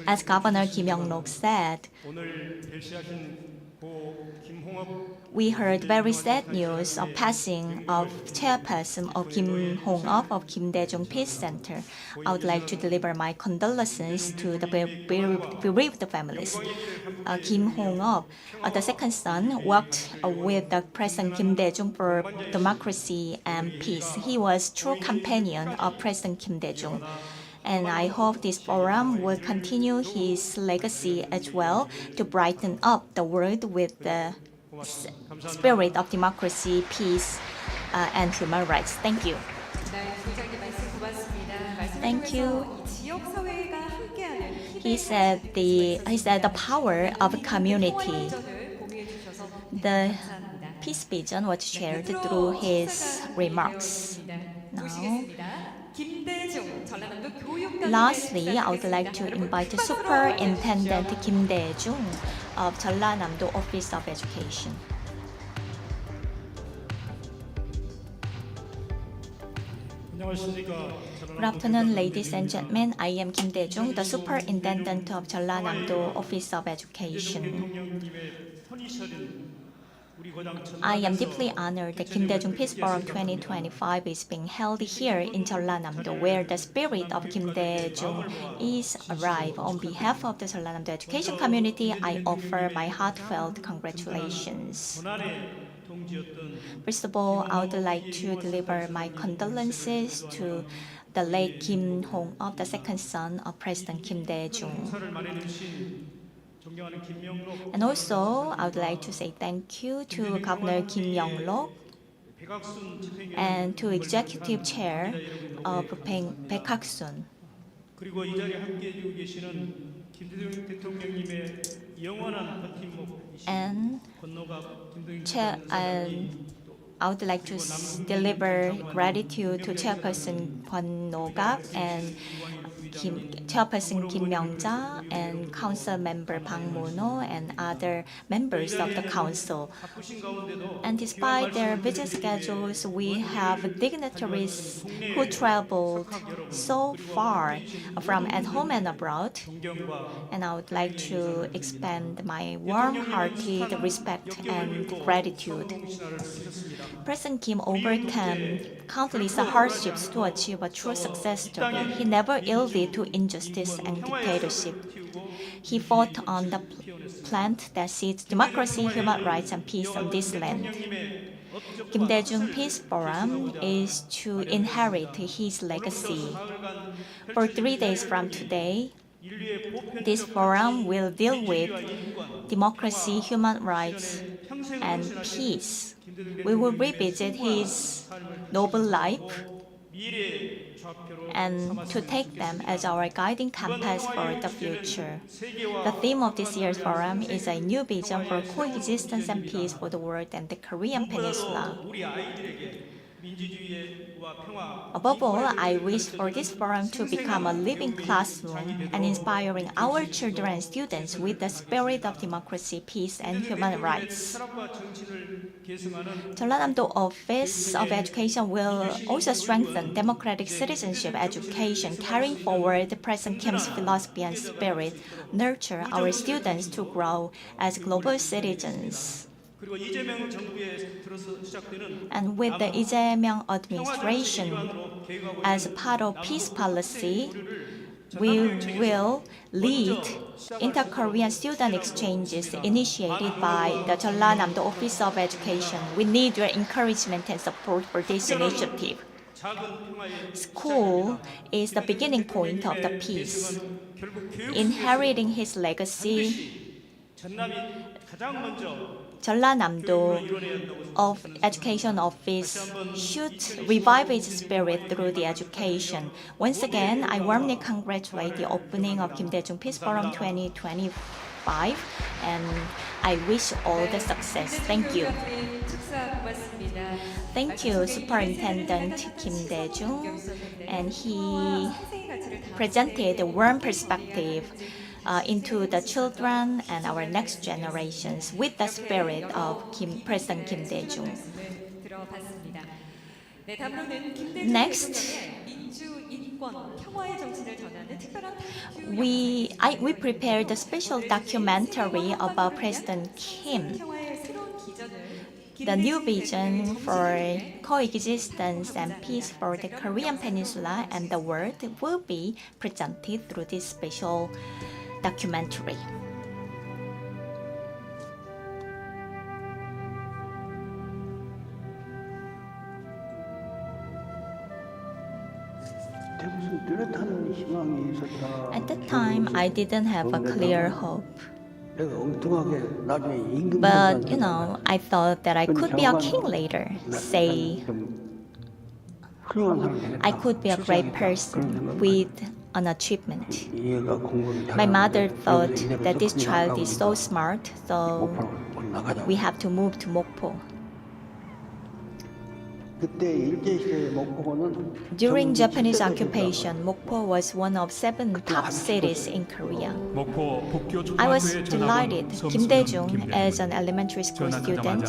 As Governor Kim Yung-rok said, we heard very sad news of passing of chairperson of Kim Hong-up of Kim Dae-jung Peace Center. I would like to deliver my condolences to the bereaved families. Kim Hong-up, the second son, worked with the President Kim Dae-jung for democracy and peace. He was true companion of President Kim Dae-jung. And I hope this forum will continue his legacy as well to brighten up the world with the spirit of democracy, peace, and human rights. Thank you. Thank you. He said the power of community. The peace vision was shared through his remarks. Now, lastly, I would like to invite Superintendent Kim Dae-jung of Jeollanamdo Office of Education. Good afternoon, ladies and gentlemen. I am Kim Dae-jung, the Superintendent of Jeollanamdo Office of Education. I am deeply honored that Kim Dae-jung Peace Forum 2025 is being held here in Jeollanamdo, where the spirit of Kim Dae-jung is alive. On behalf of the Jeollanamdo education community, I offer my heartfelt congratulations. First of all, I would like to deliver my condolences to the late Kim Hong-up, the second son of President Kim Dae-jung. And also, I would like to say thank you to Governor Kim Yung-rok and to Executive Chair of Baek-hak-sun. And I would like to deliver gratitude to Chairperson Kwon No-gap and Chairperson Kim Myung-ja and Council Member Bang Mo-no and other members of the Council. And despite their busy schedules, we have dignitaries who traveled so far from at home and abroad. And I would like to expand my warm-hearted respect and gratitude. President Kim overcame countless hardships to achieve a true success story. He never yielded to injustice and dictatorship. He fought on the plant that seeds democracy, human rights, and peace on this land. Kim Dae-jung Peace Forum is to inherit his legacy. For 3 days from today, this forum will deal with democracy, human rights, and peace. We will revisit his noble life and to take them as our guiding compass for the future. The theme of this year's forum is a new vision for coexistence and peace for the world and the Korean Peninsula. 민주주의와 평화, Above all, I wish for this forum to become a living classroom and inspiring our children and students with the spirit of democracy, peace, and human rights. 철학과 정신을 계승하는 Jeollanamdo Office of Education will also strengthen democratic citizenship education, carrying forward President Kim's philosophy and spirit, nurture our students to grow as global citizens. 그리고 이재명 정부에 들어서 시작되는 And with the Lee Jae-myung administration 기반으로 계획하고 as part of peace policy, we will lead inter-Korean student exchanges initiated by the Jeollanamdo Office of Education. We need your encouragement and support for this initiative. 작은 평화의 School is the beginning point of the peace. 결국 교육 Inheriting his legacy, 전남이 가장 먼저 Jeollanamdo 이뤄내야 한다고 of Education Office should revive its spirit through the education. Once again, I warmly congratulate the opening of Kim Dae-jung Peace Forum 2025 and I wish all the success. Thank you. 축사 고맙습니다. Thank you, Superintendent Kim Dae-jung, and he presented a warm perspective into the children and our next generations with the spirit of President Kim Dae-jung. 들어봤습니다. 네, 다음으로는 김대중 Next. 대통령의 민주, 인권, 평화의 정신을 전하는 특별한 다큐 We prepared a special documentary about President Kim. 평화의 새로운 기전을 The new vision for coexistence and peace for the Korean Peninsula and the world will be presented through this special documentary. At that time, I didn't have a clear hope. But, I thought that I could be a king later. Say, I could be a great person with an achievement. My mother thought that this child is so smart, so we have to move to Mokpo. During Japanese occupation, Mokpo was one of 7 top cities in Korea. I was delighted. Kim Dae-jung, as an elementary school student,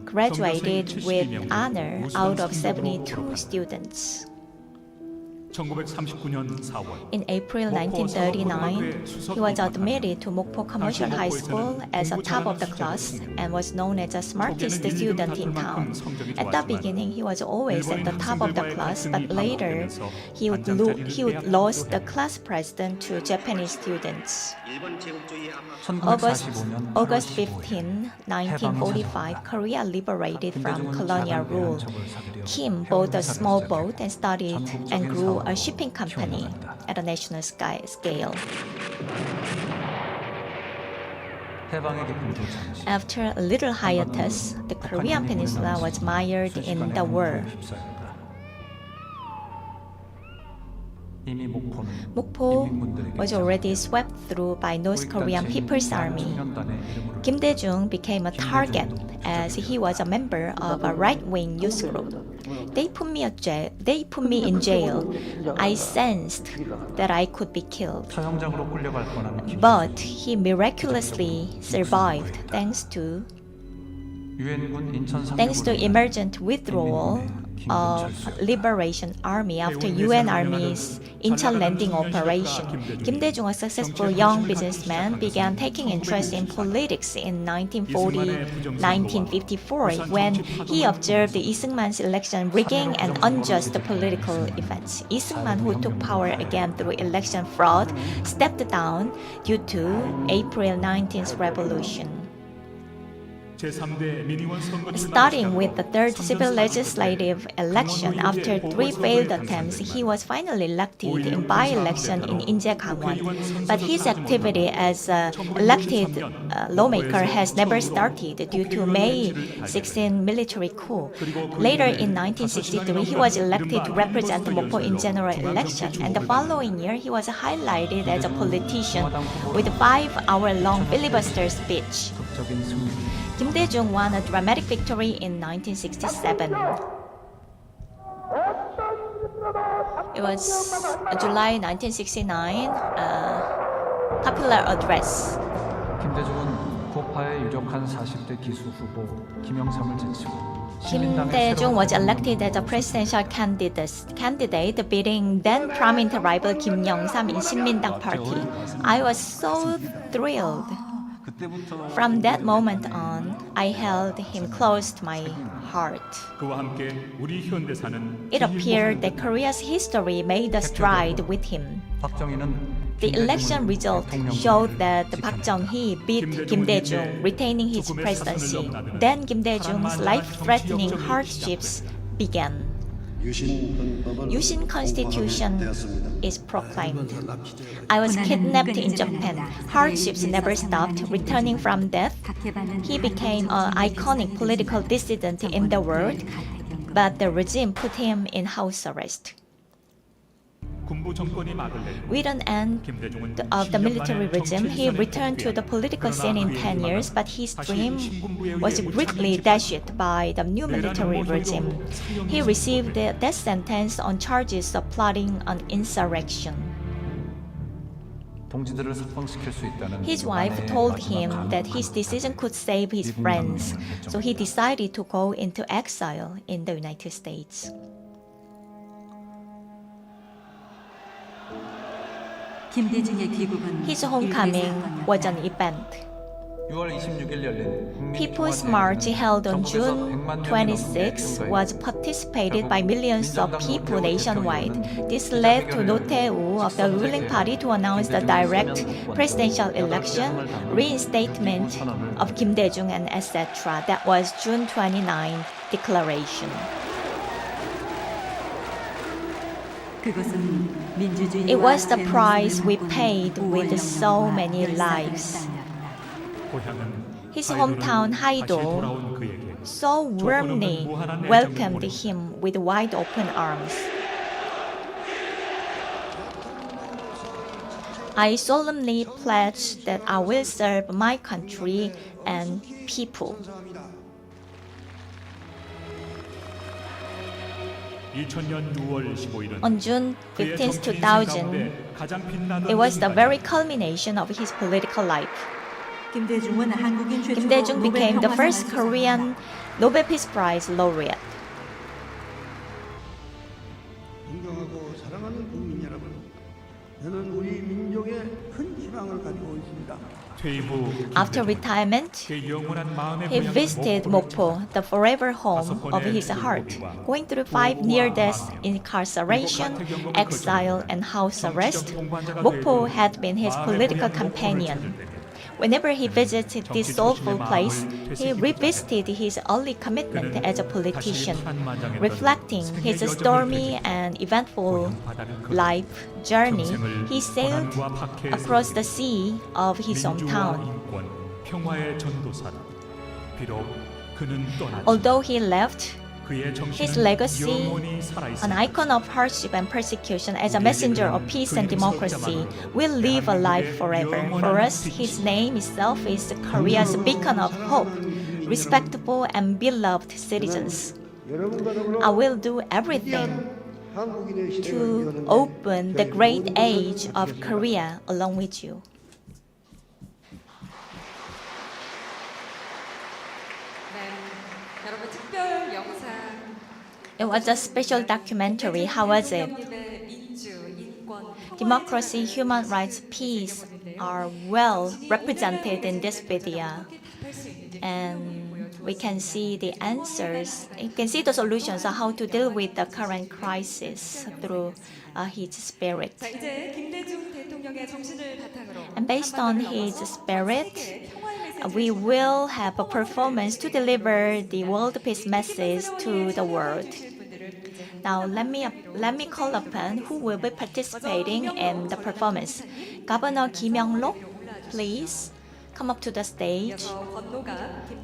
graduated with honor out of 72 students. In April 1939, he was admitted to Mokpo Commercial High School as a top of the class and was known as the smartest student in town. At the beginning, he was always at the top of the class, but later he would lose the class president to Japanese students. August 15, 1945, Korea liberated from colonial rule. Kim bought a small boat and started and grew a shipping company at a national scale. After a little hiatus, the Korean Peninsula was mired in the war. Mokpo was already swept through by North Korean People's Army. Kim Dae-jung became a target as he was a member of a right-wing youth group. They put me in jail. I sensed that I could be killed. But he miraculously survived thanks to emergent withdrawal of Liberation Army after UN Army's Incheon landing operation. Kim Dae-jung, a successful young businessman, began taking interest in politics in 1940-1954 when he observed Lee Seung-man's election rigging and unjust political events. Lee Seung-man, who took power again through election fraud, stepped down due to April 19th revolution. Starting with the third civil legislative election, after 3 failed attempts, he was finally elected in by-election in Inje-Gangwon. But his activity as an elected lawmaker has never started due to May 16 military coup. Later in 1963, he was elected to represent Mokpo in general election, and the following year, he was highlighted as a politician with a 5-hour-long filibuster speech. 기적적인 승리. Kim Dae-jung won a dramatic victory in 1967. It was July 1969 popular address. 김대중은 구호파의 유력한 40대 기수 후보 김영삼을 제치고 Kim Dae-jung was elected as a presidential candidate, beating then prominent rival Kim Young-sam in Sinmindang Party. I was so thrilled. From that moment on, I held him close to my heart. 그와 함께 우리 현대사는 It appeared that Korea's history made a stride with him. 박정희는 The election result showed that Park Chung-hee beat Kim Dae-jung, retaining his presidency. Then Kim Dae-jung's life-threatening hardships began. Yushin Constitution is proclaimed. I was kidnapped in Japan. Hardships never stopped. Returning from death, he became an iconic political dissident in the world, but the regime put him in house arrest. 군부 정권이 막을 내리고 With an end 김대중은 of the 10년 military 만에 regime, he 정치인선에 returned to the political scene in 10 years, but his dream 신군부의 was 위력을 greatly 찾는 dashed by the new military regime. He received a death sentence on charges of plotting an insurrection. 동지들을 석방시킬 수 있다는 His wife 아내의 told 마지막 him 가능. that his decision could save his friends, so he decided to go into exile in the United States. 김대중의 귀국은 His homecoming was an event. 6월 26일 열린 People's March held on June 26 was participated by millions of people nationwide. This led to Roh Tae-woo of the ruling party to announce the direct presidential election, reinstatement of Kim Dae-jung, and etc. That was June 29 declaration. 그것은 민주주의와 It was the 자유를 price we 꿈꾸는 paid with so 오월영광과 many 열사의 lives. 땅이었다. 고향은 His 하이도는 hometown 다시 Haido 돌아온 그에게 so warmly welcomed him with wide open arms. I solemnly pledge that I will serve my country and people. 2000년 6월 15일은 On June 15, 2000, it was the very culmination of his political life. 김대중은 한국인 최초로 Kim Dae-jung 노벨 became the 평화상을 first 수상합니다. Korean Nobel Peace Prize laureate. 존경하고 사랑하는 국민 여러분, 저는 우리 민족에 큰 희망을 가지고 있습니다. 퇴임 후 After retirement, 그의 영원한 마음의 he 고향 visited Mokpo, the forever home of his heart, going through 5 near deaths, incarceration, exile, and house arrest. Mokpo had been his political companion. Whenever he visited this soulful place, he revisited his early commitment as a politician, reflecting his stormy and eventful life journey. He sailed across the sea of his hometown. 평화의 전도사다. 비록 그는 떠났지만 Although he left, 그의 his 정신은 legacy, 영원히 살아 an 있습니다. icon of hardship and persecution as a messenger of peace and democracy, will live alive forever. For us, his name itself is Korea's beacon of hope, respectable and beloved citizens. I will do everything to open the great age of Korea along with you. 네, 여러분 특별 영상. It was a special documentary. How was it? Democracy, human rights, peace are well represented in this video. And we can see the answers. You can see the solutions on how to deal with the current crisis through his spirit. 자, 이제 김대중 대통령의 정신을 바탕으로 And based on his spirit, we will have a performance to deliver the world peace message to the world. Now let me call upon who will be participating in the performance. Governor Kim Yung-rok, please come up to the stage.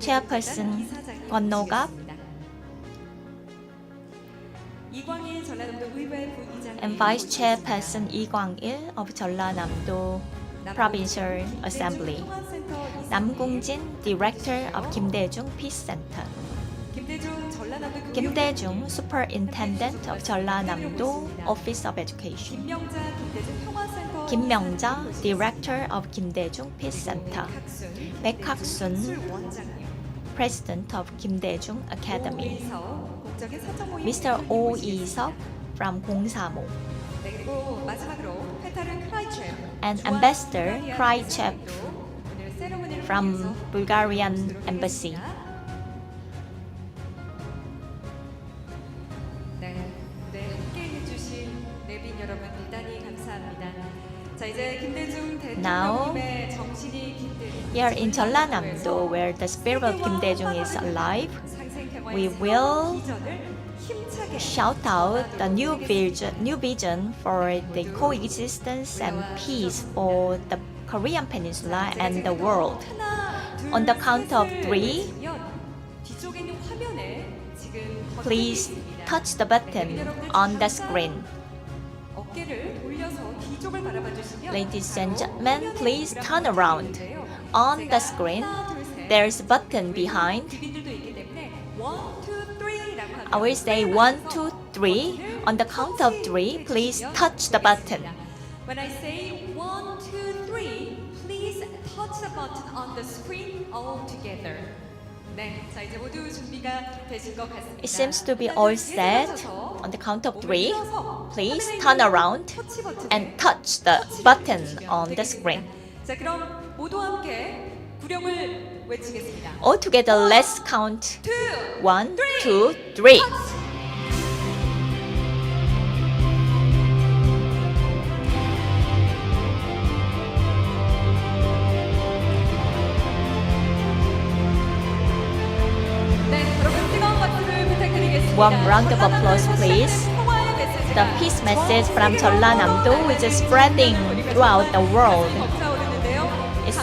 Chairperson Kwon No-gap and Vice Chairperson Lee Kwang-il of Jeollanamdo Provincial Assembly. Nam Kung-jin, Director of Kim Dae-jung Peace Center. Kim Dae-jung, Superintendent of Jeollanamdo Office of Education. Kim Myung-ja, Director of Kim Dae-jung Peace Center. Baek Hak-sun, President of Kim Dae-jung Academy. Mr. Oh Lee-seok from 공사모. And Ambassador Krychev from Bulgarian Embassy. Now, here in Jeollanamdo, where the spirit of Kim Dae-jung is alive, we will shout out the new vision for the coexistence and peace for the Korean Peninsula and the world. On the count of 3, please touch the button on the screen. Ladies and gentlemen, please turn around. On the screen, there's a button behind. I will say 1, 2, 3. On the count of 3, please touch the button. When I say 1, 2, 3, please touch the button on the screen all together. 네, 자 이제 모두 준비가 되신 것 같습니다. It seems to be all set. On the count of 3, please turn around and touch the button on the screen. 자, 그럼 모두 함께 구령을 외치겠습니다. All together, let's count 1, 2, 3. One round of applause, please. The peace message from Jeollanamdo is spreading throughout the world. It's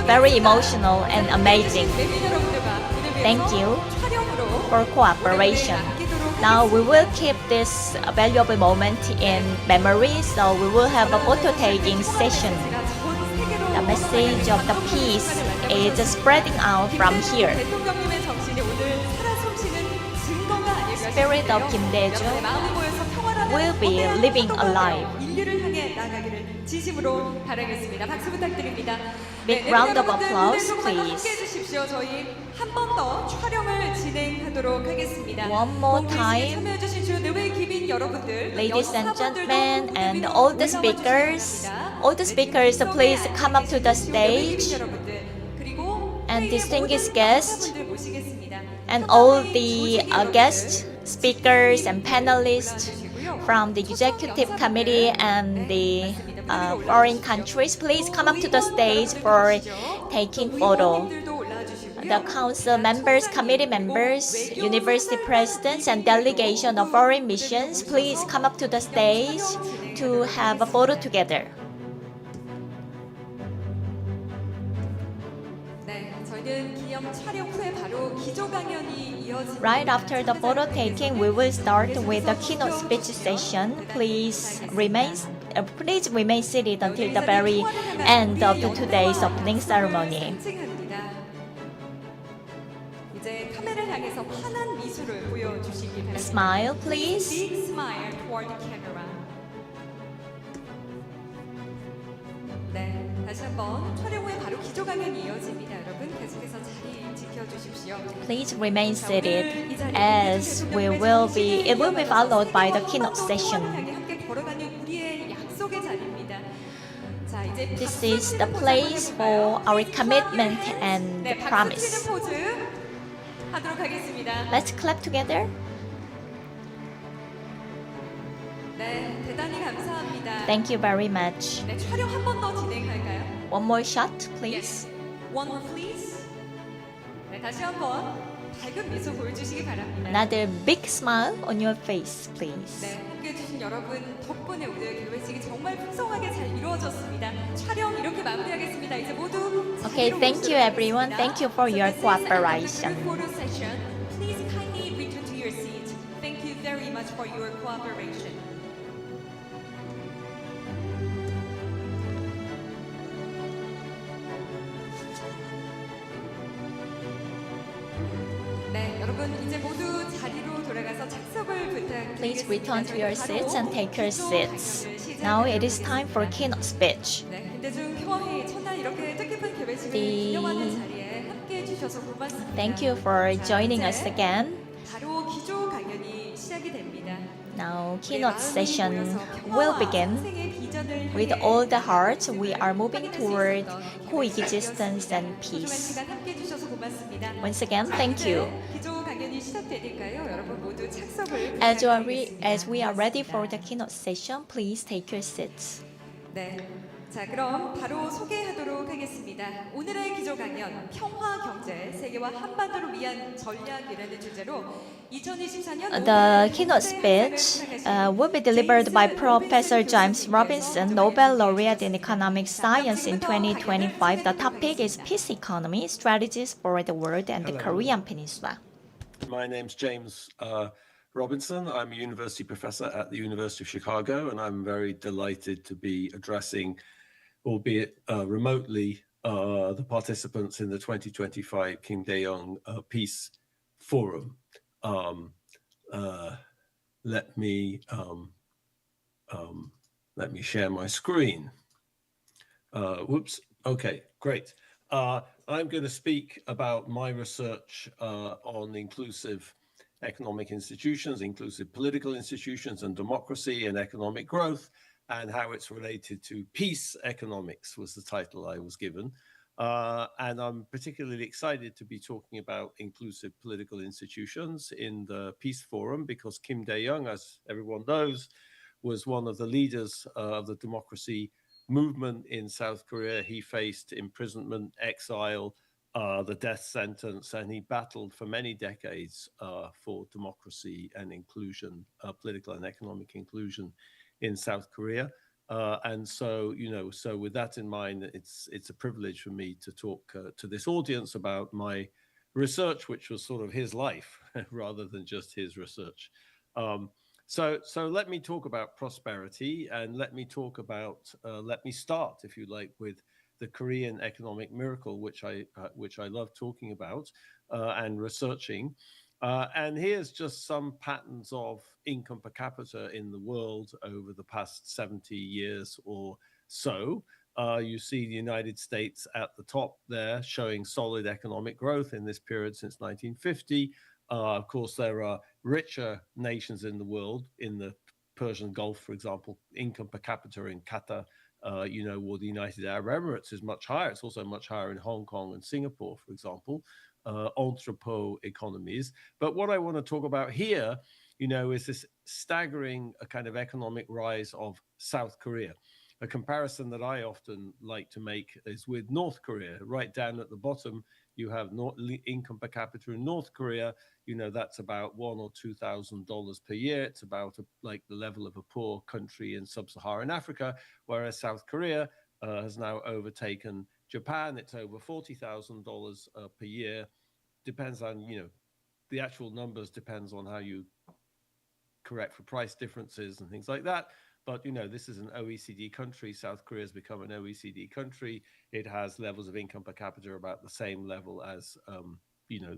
very emotional and amazing. Thank you for cooperation. Now we will keep this valuable moment in memory, so we will have a photo-taking session. The message of the peace is spreading out from here. Spirit of Kim Dae-jung will be living alive. Big round of applause, please. One more time. Ladies and gentlemen, and all the speakers, please come up to the stage. And distinguished guests, and all the guests, speakers and panelists from the executive committee and the foreign countries, please come up to the stage for taking photo. The council members, committee members, university presidents, and delegation of foreign missions, please come up to the stage to have a photo together. Right after the photo taking, we will start with the keynote speech session. Please remain seated until the very end of today's opening ceremony. Smile, please. Big smile toward the camera. 네, 다시 한번 촬영 후에 바로 기조 강연이 이어집니다. 여러분 계속해서 자리 지켜주십시오. Please remain seated as it will be followed by the keynote session. 함께 걸어가는 우리의 약속의 자리입니다. 자, 이제 This is the place for our commitment and 네, promise. 박수 치는 포즈 하도록 하겠습니다. Let's clap together. 네, 대단히 감사합니다. Thank you very much. 네, 촬영 한 번 더 진행할까요? One more shot, please. One more please. 네, 다시 한번 밝은 미소 보여주시기 바랍니다. Another big smile on your face, please. 네, 함께해 주신 여러분 덕분에 오늘 결혼식이 정말 풍성하게 잘 이루어졌습니다. 촬영 이렇게 마무리하겠습니다. 이제 모두 Okay, thank you everyone. Thank you for your cooperation. Photo session. Please kindly return to your seat. Thank you very much for your cooperation. 네, 여러분 이제 모두 자리로 돌아가서 착석을 부탁드리겠습니다. Please return to your seats and take your 기조 seats. 강연을 Now it is time for 시작하도록 keynote speech. 네, 김대중 평화회의 첫날 이렇게 뜻깊은 개회식을 The- 기념하는 자리에 함께해 주셔서 고맙습니다. Thank you for 자, joining 이제 us again. 바로 기조 강연이 시작이 됩니다. Now 우리 keynote 마음이 session 모여서 will 평화와 begin. 상생의 비전을 With 향해 all the heart, 나아가는 we 것을 are moving 확인할 수 toward 있었던 coexistence 개회식이었습니다. and 소중한 peace. 시간 함께해 주셔서 고맙습니다. Once again, 자, thank 이제 you. 기조 강연이 시작되니까요. 여러분 모두 착석을 As we are ready 부탁드리겠습니다. for the keynote session, please take your seats. 네. 자, 그럼 바로 소개하도록 하겠습니다. 오늘의 기조 강연 평화 경제 세계와 한반도를 위한 전략이라는 주제로 2024년 The keynote speech will be delivered by Professor James Robinson, Nobel Laureate in Economic Science in 2025. The topic is Peace Economy, Strategies for the World and the Hello. Korean Peninsula. My name's James Robinson. I'm a university professor at the University of Chicago, and I'm very delighted to be addressing, albeit remotely, the participants in the 2025 Kim Dae-jung Peace Forum. Let me share my screen. Whoops. Okay, great. I'm going to speak about my research on inclusive economic institutions, inclusive political institutions, and democracy and economic growth, and how it's related to peace economics was the title I was given. And I'm particularly excited to be talking about inclusive political institutions in the Peace Forum because Kim Dae-jung, as everyone knows, was one of the leaders of the democracy movement in South Korea. He faced imprisonment, exile, the death sentence, and he battled for many decades for democracy and inclusion, political and economic inclusion in South Korea. And so, so with that in mind, it's a privilege for me to talk to this audience about my research, which was sort of his life rather than just his research. So let me talk about prosperity, and let me start, if you like, with the Korean economic miracle, which I love talking about and researching. And here's just some patterns of income per capita in the world over the past 70 years or so. You see the United States at the top there, showing solid economic growth in this period since 1950. Of course, there are richer nations in the world, in the Persian Gulf, for example. Income per capita in Qatar, or the United Arab Emirates is much higher. It's also much higher in Hong Kong and Singapore, for example, entrepot economies. But what I want to talk about here, is this staggering kind of economic rise of South Korea. A comparison that I often like to make is with North Korea. Right down at the bottom, you have income per capita in North Korea. That's about $1,000 or $2,000 per year. It's about like the level of a poor country in sub-Saharan Africa, whereas South Korea has now overtaken Japan. It's over $40,000 per year. Depends on, the actual numbers depends on how you correct for price differences and things like that. But, this is an OECD country. South Korea has become an OECD country. It has levels of income per capita about the same level as,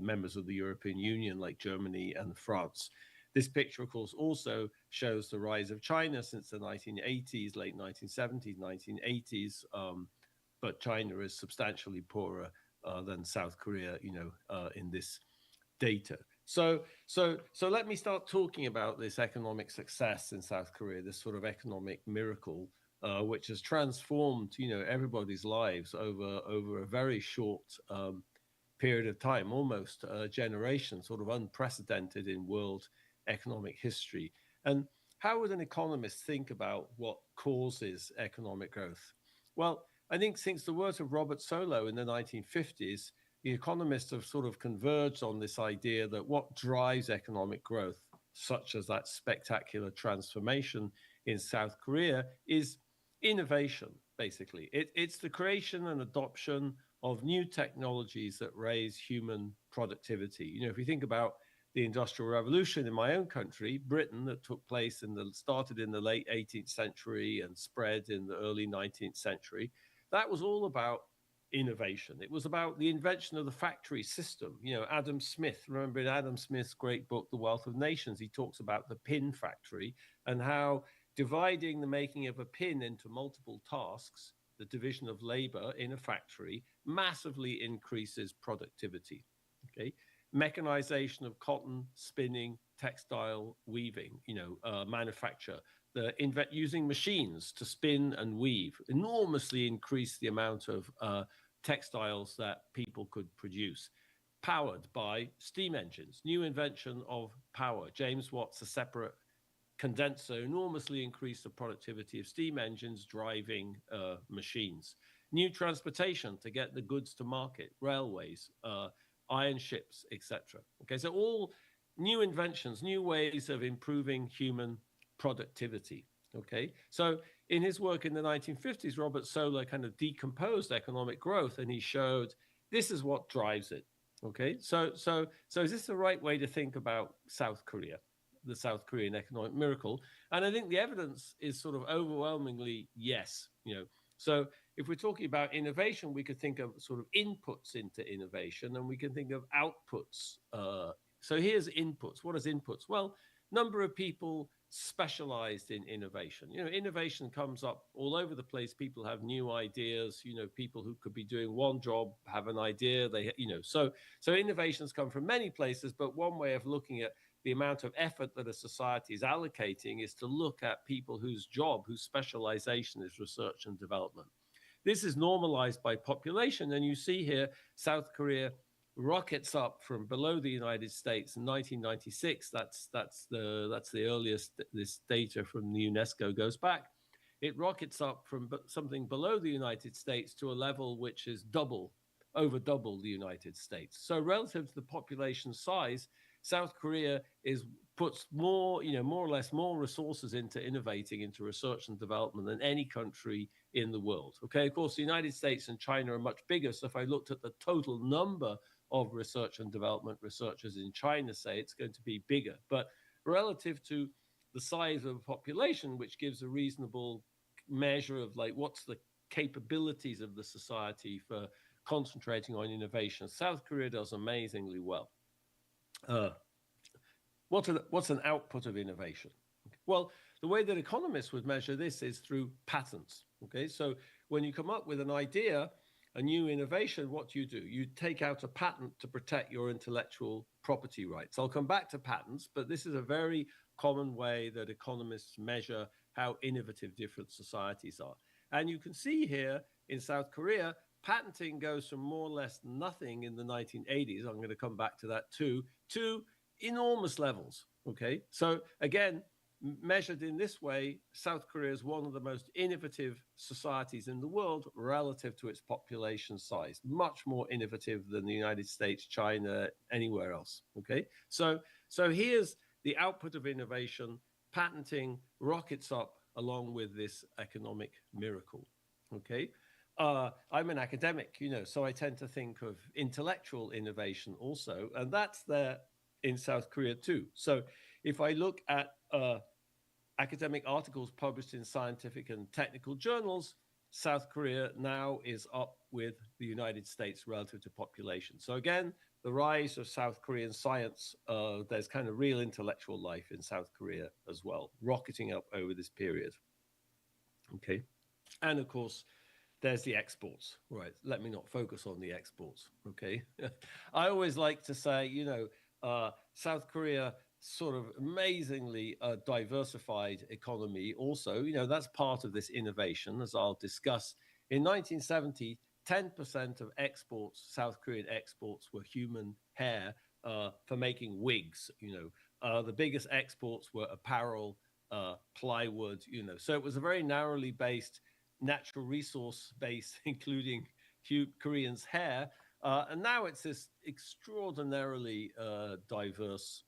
members of the European Union like Germany and France. This picture, of course, also shows the rise of China since the 1980s, late 1970s, 1980s. But China is substantially poorer than South Korea, in this data. So let me start talking about this economic success in South Korea, this sort of economic miracle, which has transformed, everybody's lives over a very short period of time, almost a generation, sort of unprecedented in world economic history. And how would an economist think about what causes economic growth? Well, I think since the words of Robert Solow in the 1950s, the economists have sort of converged on this idea that what drives economic growth, such as that spectacular transformation in South Korea, is innovation, basically. It's the creation and adoption of new technologies that raise human productivity. If you think about the Industrial Revolution in my own country, Britain, that took place started in the late 18th century and spread in the early 19th century, that was all about innovation. It was about the invention of the factory system. You know, Adam Smith, remember in Adam Smith's great book, The Wealth of Nations, he talks about the pin factory and how dividing the making of a pin into multiple tasks, the division of labor in a factory, massively increases productivity. Okay, mechanization of cotton, spinning, textile, weaving, manufacture, using machines to spin and weave enormously increased the amount of textiles that people could produce, powered by steam engines, new invention of power. James Watt's a separate condenser enormously increased the productivity of steam engines driving machines. New transportation to get the goods to market, railways, iron ships, etc. Okay, so all new inventions, new ways of improving human productivity. Okay, so in his work in the 1950s, Robert Soler kind of decomposed economic growth, and he showed this is what drives it. Okay, so is this the right way to think about South Korea, the South Korean economic miracle? And I think the evidence is sort of overwhelmingly yes. So if we're talking about innovation, we could think of sort of inputs into innovation, and we can think of outputs. So here's inputs. What is inputs? Well, number of people specialized in innovation. Innovation comes up all over the place. People have new ideas. People who could be doing one job have an idea. So innovations come from many places, but one way of looking at the amount of effort that a society is allocating is to look at people whose specialization is research and development. This is normalized by population, and you see here South Korea rockets up from below the United States in 1996. That's the earliest this data from the UNESCO goes back. It rockets up from something below the United States to a level which is over double the United States. So relative to the population size, South Korea puts more or less more resources into innovating, into research and development than any country in the world. Okay, of course, the United States and China are much bigger. So if I looked at the total number of research and development researchers in China, say, it's going to be bigger. But relative to the size of the population, which gives a reasonable measure of what's the capabilities of the society for concentrating on innovation, South Korea does amazingly well. What's an output of innovation? Well, the way that economists would measure this is through patents. Okay, so when you come up with an idea, a new innovation, what do? You take out a patent to protect your intellectual property rights. I'll come back to patents, but this is a very common way that economists measure how innovative different societies are. And you can see here in South Korea, patenting goes from more or less nothing in the 1980s, I'm going to come back to that too, to enormous levels. Okay, so again, measured in this way, South Korea is one of the most innovative societies in the world relative to its population size, much more innovative than the United States, China, anywhere else. Okay, so here's the output of innovation. Patenting rockets up along with this economic miracle. Okay, I'm an academic, so I tend to think of intellectual innovation also, and that's there in South Korea too. So if I look at academic articles published in scientific and technical journals, South Korea now is up with the United States relative to population. So again, the rise of South Korean science, there's kind of real intellectual life in South Korea as well, rocketing up over this period. Okay, and of course, there's the exports. Right, let me not focus on the exports. Okay, I always like to say, South Korea, sort of amazingly diversified economy also, that's part of this innovation, as I'll discuss. In 1970, 10% of exports, South Korean exports, were human hair for making wigs. The biggest exports were apparel, plywood, so it was a very narrowly based, natural resource base, including Koreans' hair. And now it's this extraordinarily diverse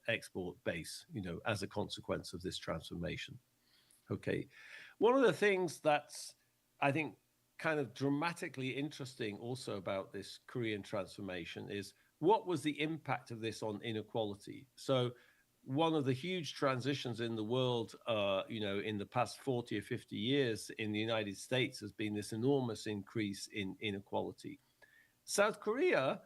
export base, as a consequence of this transformation. Okay, one of the things that's, I think, kind of dramatically interesting also about this Korean transformation is what was the impact of this on inequality? So one of the huge transitions in the world, in the past 40 or 50 years in the United States has been this enormous increase in inequality. South Korea,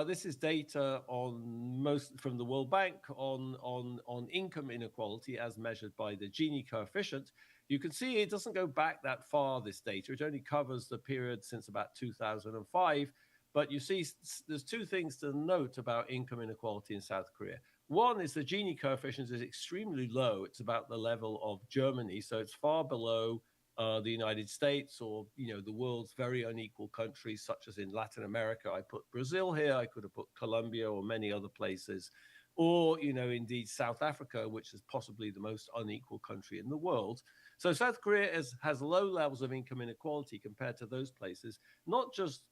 this is data from the World Bank on income inequality as measured by the Gini coefficient. You can see it doesn't go back that far, this data. It only covers the period since about 2005. But you see, there's two things to note about income inequality in South Korea. One is the Gini coefficient is extremely low. It's about the level of Germany, so it's far below the United States or the world's very unequal countries, such as in Latin America. I put Brazil here. I could have put Colombia or many other places, or indeed South Africa, which is possibly the most unequal country in the world. So South Korea has low levels of income inequality compared to those places. Not just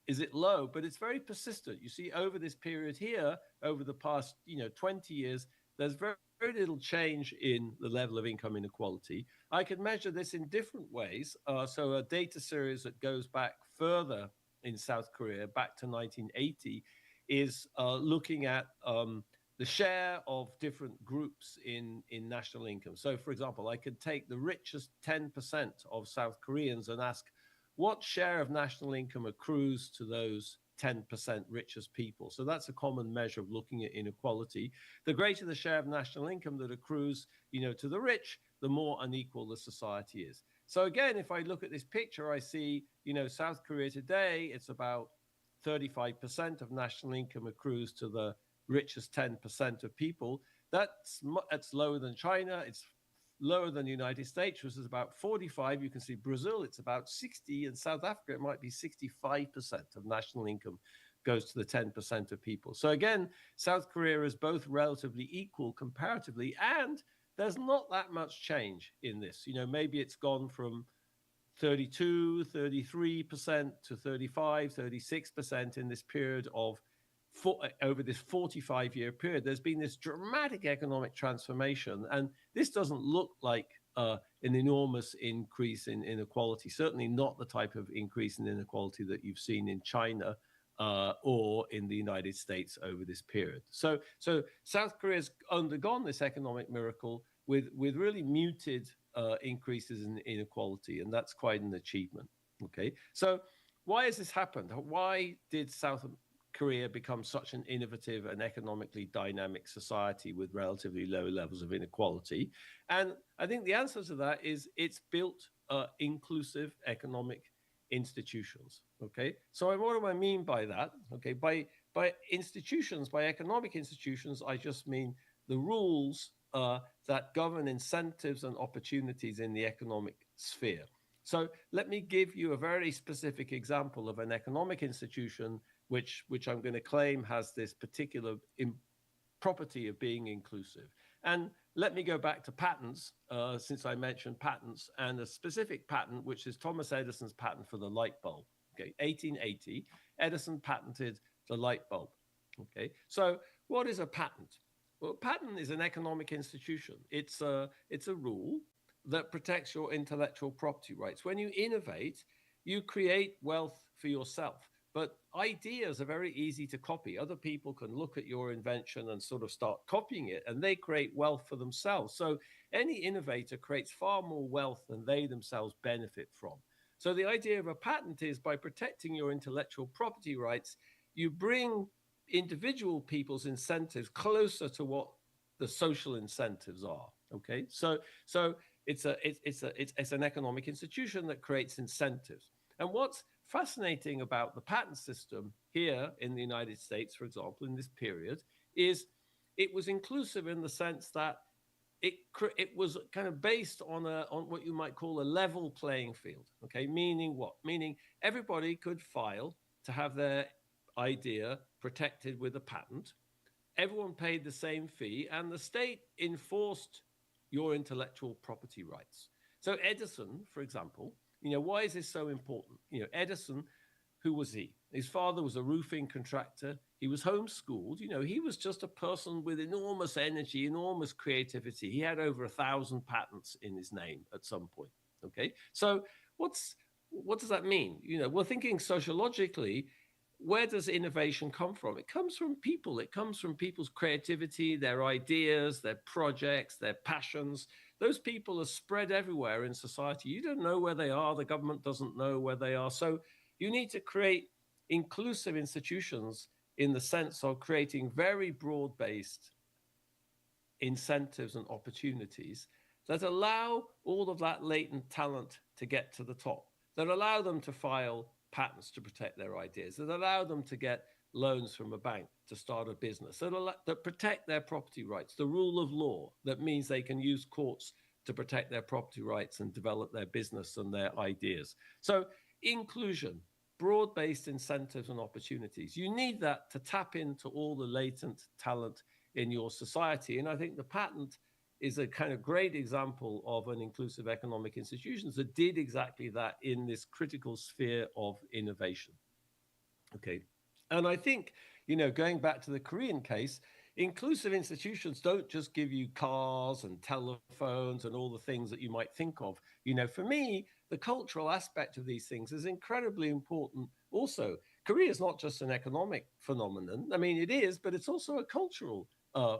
is it low, but it's very persistent. You see, over this period here, over the past 20 years, there's very little change in the level of income inequality. I can measure this in different ways. So a data series that goes back further in South Korea, back to 1980, is looking at the share of different groups in national income. So, for example, I could take the richest 10% of South Koreans and ask, what share of national income accrues to those 10% richest people? So that's a common measure of looking at inequality. The greater the share of national income that accrues, to the rich, the more unequal the society is. So again, if I look at this picture, I see, South Korea today, it's about 35% of national income accrues to the richest 10% of people. That's lower than China. It's lower than the United States, which is about 45. You can see Brazil, it's about 60, and South Africa, it might be 65% of national income goes to the 10% of people. So again, South Korea is both relatively equal comparatively, and there's not that much change in this. Maybe it's gone from 32, 33% to 35, 36% in this period of over this 45-year period. There's been this dramatic economic transformation, and this doesn't look like an enormous increase in inequality, certainly not the type of increase in inequality that you've seen in China or in the United States over this period. So South Korea has undergone this economic miracle with really muted increases in inequality, and that's quite an achievement. Okay, so why has this happened? Why did South Korea become such an innovative and economically dynamic society with relatively low levels of inequality? And I think the answer to that is it's built inclusive economic institutions. Okay, so what do I mean by that? Okay, by institutions, by economic institutions, I just mean the rules that govern incentives and opportunities in the economic sphere. So let me give you a very specific example of an economic institution which I'm going to claim has this particular property of being inclusive. And let me go back to patents, since I mentioned patents, and a specific patent, which is Thomas Edison's patent for the light bulb. Okay, 1880, Edison patented the light bulb. Okay, so what is a patent? Well, a patent is an economic institution. It's a rule that protects your intellectual property rights. When you innovate, you create wealth for yourself. But ideas are very easy to copy. Other people can look at your invention and sort of start copying it, and they create wealth for themselves. So any innovator creates far more wealth than they themselves benefit from. So the idea of a patent is, by protecting your intellectual property rights, you bring individual people's incentives closer to what the social incentives are. Okay, so it's an economic institution that creates incentives. And what's fascinating about the patent system here in the United States, for example, in this period, is it was inclusive in the sense that it was kind of based on what you might call a level playing field. Okay, meaning what? Meaning everybody could file to have their idea protected with a patent. Everyone paid the same fee, and the state enforced your intellectual property rights. So Edison, for example, why is this so important? Edison, who was he? His father was a roofing contractor. He was homeschooled. He was just a person with enormous energy, enormous creativity. He had over 1,000 patents in his name at some point. Okay, so what does that mean? We're thinking sociologically. where does innovation come from? It comes from people. It comes from people's creativity, their ideas, their projects, their passions. Those people are spread everywhere in society. You don't know where they are. The government doesn't know where they are. So you need to create inclusive institutions in the sense of creating very broad-based incentives and opportunities that allow all of that latent talent to get to the top, that allow them to file patents to protect their ideas, that allow them to get loans from a bank to start a business, that protect their property rights, the rule of law, that means they can use courts to protect their property rights and develop their business and their ideas. So inclusion, broad-based incentives and opportunities. You need that to tap into all the latent talent in your society. And I think the patent is a kind of great example of an inclusive economic institutions that did exactly that in this critical sphere of innovation. Okay. And I think, going back to the Korean case, inclusive institutions don't just give you cars and telephones and all the things that you might think of. For me, the cultural aspect of these things is incredibly important also. Korea is not just an economic phenomenon. I mean, it is, but it's also a cultural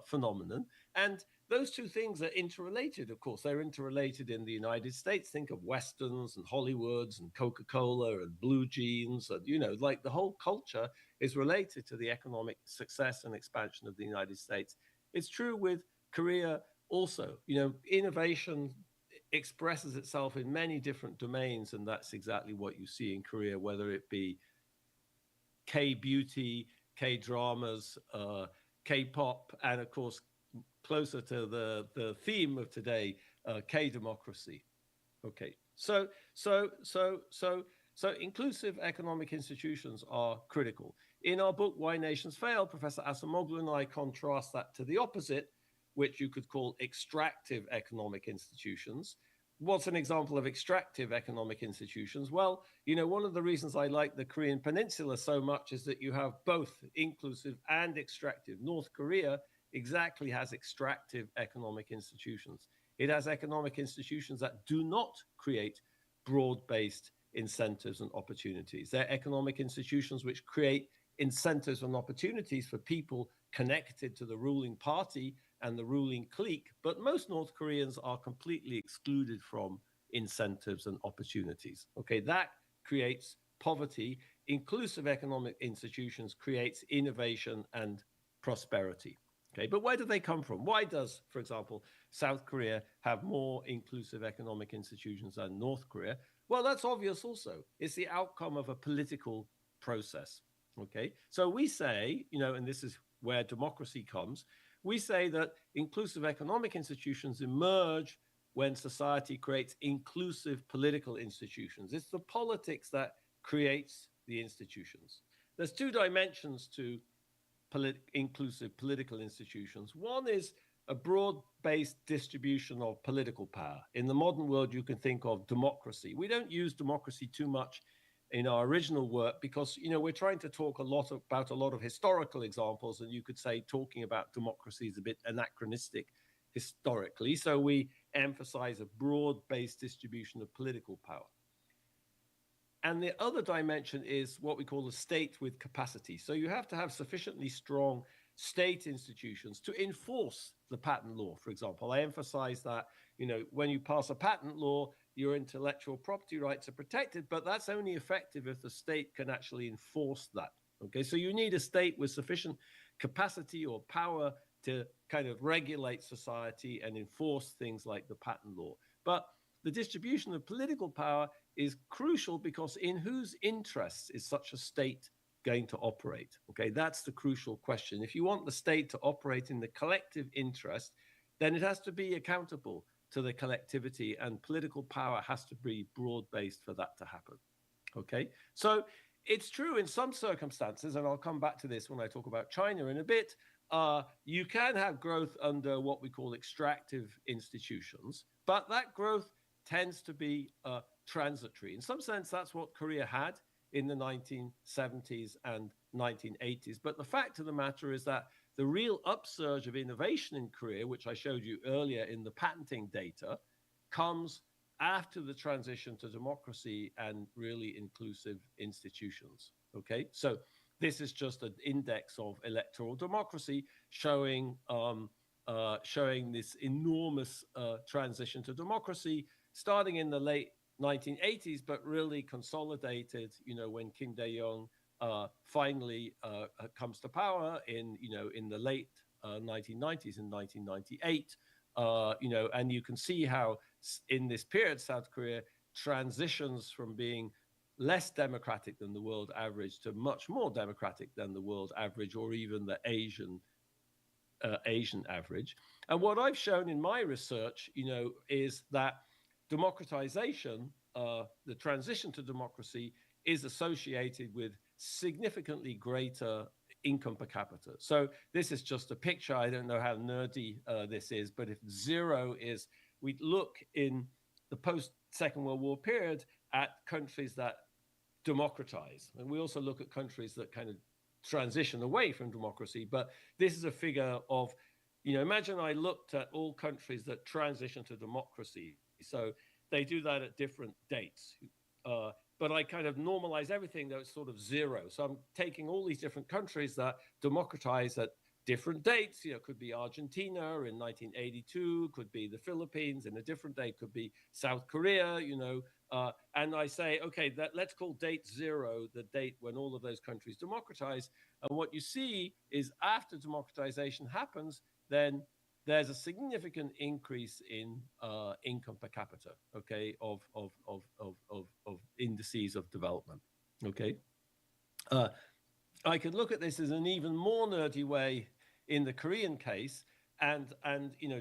phenomenon. And those two things are interrelated, of course. They're interrelated in the United States. Think of Westerns and Hollywoods and Coca-Cola and blue jeans. And, like the whole culture is related to the economic success and expansion of the United States. It's true with Korea also. Innovation expresses itself in many different domains, and that's exactly what you see in Korea, whether it be K-beauty, K-dramas, K-pop, and of course, closer to the theme of today, K-democracy. Okay, so inclusive economic institutions are critical. In our book, Why Nations Fail, Professor Asamoglu and I contrast that to the opposite, which you could call extractive economic institutions. What's an example of extractive economic institutions? Well, one of the reasons I like the Korean Peninsula so much is that you have both inclusive and extractive. North Korea exactly has extractive economic institutions. It has economic institutions that do not create broad-based incentives and opportunities. They're economic institutions which create incentives and opportunities for people connected to the ruling party and the ruling clique, but most North Koreans are completely excluded from incentives and opportunities. Okay, that creates poverty. Inclusive economic institutions creates innovation and prosperity. Okay, but where do they come from? Why does, for example, South Korea have more inclusive economic institutions than North Korea? Well, that's obvious also. It's the outcome of a political process. Okay, so we say, and this is where democracy comes, we say that inclusive economic institutions emerge when society creates inclusive political institutions. It's the politics that creates the institutions. There's two dimensions to inclusive political institutions. One is a broad-based distribution of political power. In the modern world, you can think of democracy. We don't use democracy too much in our original work because, we're trying to talk about a lot of historical examples, and you could say talking about democracy is a bit anachronistic historically. So we emphasize a broad-based distribution of political power. And the other dimension is what we call a state with capacity. So you have to have sufficiently strong state institutions to enforce the patent law, for example. I emphasize that, when you pass a patent law, your intellectual property rights are protected, but that's only effective if the state can actually enforce that. Okay, so you need a state with sufficient capacity or power to kind of regulate society and enforce things like the patent law. But the distribution of political power is crucial because in whose interests is such a state going to operate? Okay, that's the crucial question. If you want the state to operate in the collective interest, then it has to be accountable to the collectivity, and political power has to be broad-based for that to happen. Okay, so it's true in some circumstances, and I'll come back to this when I talk about China in a bit, you can have growth under what we call extractive institutions, but that growth tends to be transitory. In some sense, that's what Korea had in the 1970s and 1980s. But the fact of the matter is that the real upsurge of innovation in Korea, which I showed you earlier in the patenting data, comes after the transition to democracy and really inclusive institutions. Okay, so this is just an index of electoral democracy showing showing this enormous transition to democracy starting in the late 1980s, but really consolidated, when Kim Dae-jung finally comes to power in the late 1990s, in 1998. And you can see how in this period South Korea transitions from being less democratic than the world average to much more democratic than the world average, or even the Asian average. And what I've shown in my research, is that democratization, the transition to democracy, is associated with significantly greater income per capita. So this is just a picture. I don't know how nerdy this is, but if 0 is, we look in the post-Second World War period at countries that democratize. And we also look at countries that kind of transition away from democracy. But this is a figure of, imagine I looked at all countries that transition to democracy. So they do that at different dates. But I kind of normalize everything that was sort of 0. So I'm taking all these different countries that democratize at different dates. It could be Argentina in 1982, could be the Philippines in a different date, could be South Korea, and I say, okay, let's call date 0 the date when all of those countries democratize. And what you see is after democratization happens, then there's a significant increase in income per capita, okay, of indices of development, okay. I could look at this as an even more nerdy way in the Korean case, and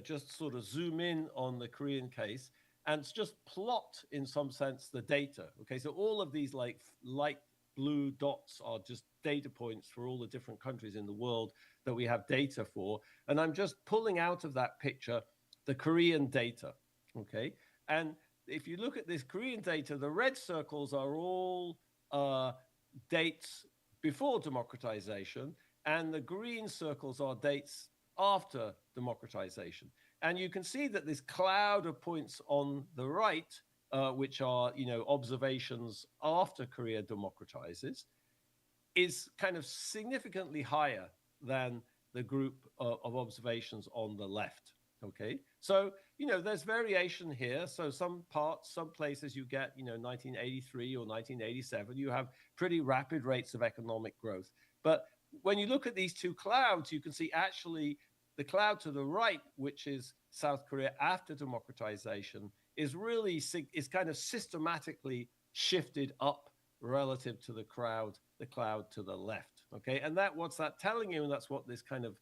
just sort of zoom in on the Korean case and just plot, in some sense, the data. Okay, so all of these like light blue dots are just data points for all the different countries in the world that we have data for. And I'm just pulling out of that picture the Korean data, okay? And if you look at this Korean data, the red circles are all dates before democratization, and the green circles are dates after democratization. And you can see that this cloud of points on the right, which are, observations after Korea democratizes, is kind of significantly higher than the group of observations on the left, okay? So, there's variation here. So some places you get, 1983 or 1987, you have pretty rapid rates of economic growth. But when you look at these two clouds, you can see actually the cloud to the right, which is South Korea after democratization, is kind of systematically shifted up relative to the cloud to the left. Okay, and what's that telling you, and that's what this kind of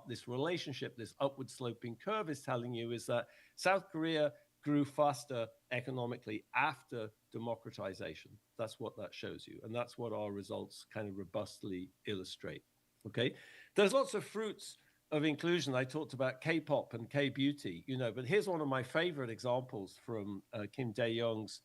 this relationship, this upward sloping curve is telling you, is that South Korea grew faster economically after democratization. That's what that shows you, and that's what our results kind of robustly illustrate. Okay, there's lots of fruits of inclusion. I talked about K-pop and K-beauty, but here's one of my favorite examples from Kim Dae-jung's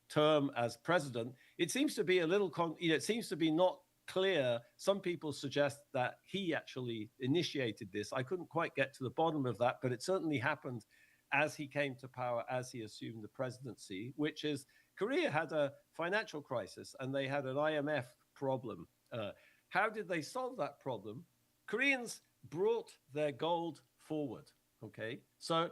term as president. It seems to be a little, it seems to be not clear. Some people suggest that he actually initiated this. I couldn't quite get to the bottom of that, but it certainly happened as he came to power, as he assumed the presidency, which is Korea had a financial crisis and they had an IMF problem. How did they solve that problem? Koreans brought their gold forward. Okay, so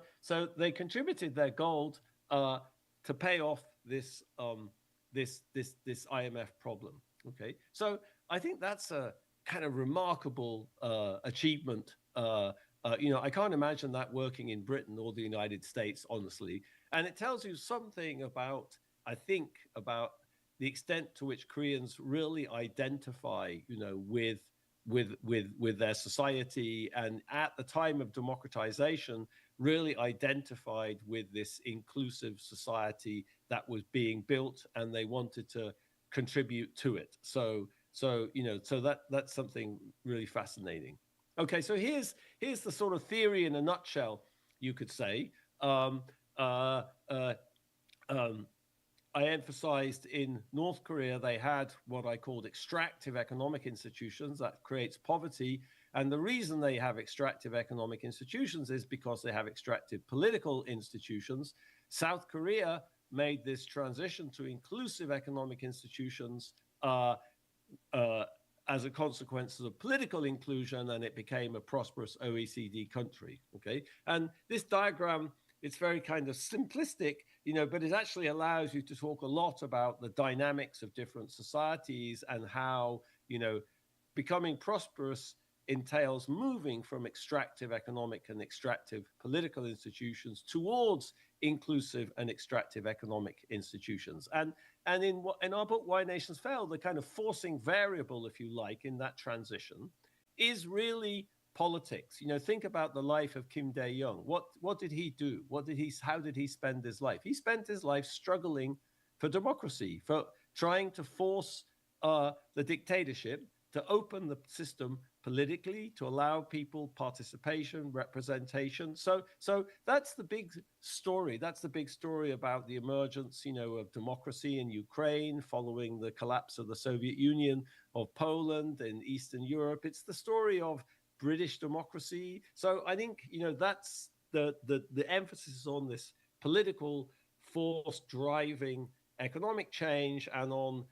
they contributed their gold to pay off this IMF problem. Okay, so I think that's a kind of remarkable achievement. I can't imagine that working in Britain or the United States, honestly. And it tells you something about, I think, about the extent to which Koreans really identify, with their society, and at the time of democratization, really identified with this inclusive society that was being built, and they wanted to contribute to it. So that's something really fascinating. Okay, so here's the sort of theory in a nutshell, you could say. I emphasized in North Korea, they had what I called extractive economic institutions that creates poverty. And the reason they have extractive economic institutions is because they have extractive political institutions. South Korea made this transition to inclusive economic institutions as a consequence of political inclusion, and it became a prosperous OECD country. Okay, and this diagram, it's very kind of simplistic, but it actually allows you to talk a lot about the dynamics of different societies and how, becoming prosperous entails moving from extractive economic and extractive political institutions towards inclusive and extractive economic institutions. And in our book, Why Nations Fail, the kind of forcing variable, if you like, in that transition is really politics. Think about the life of Kim Dae-jung. What did he do? How did he spend his life? He spent his life struggling for democracy, for trying to force the dictatorship to open the system politically, to allow people participation, representation. So that's the big story. That's the big story about the emergence, of democracy in Ukraine following the collapse of the Soviet Union, of Poland and Eastern Europe. It's the story of British democracy. So I think, that's the emphasis on this political force driving economic change, and on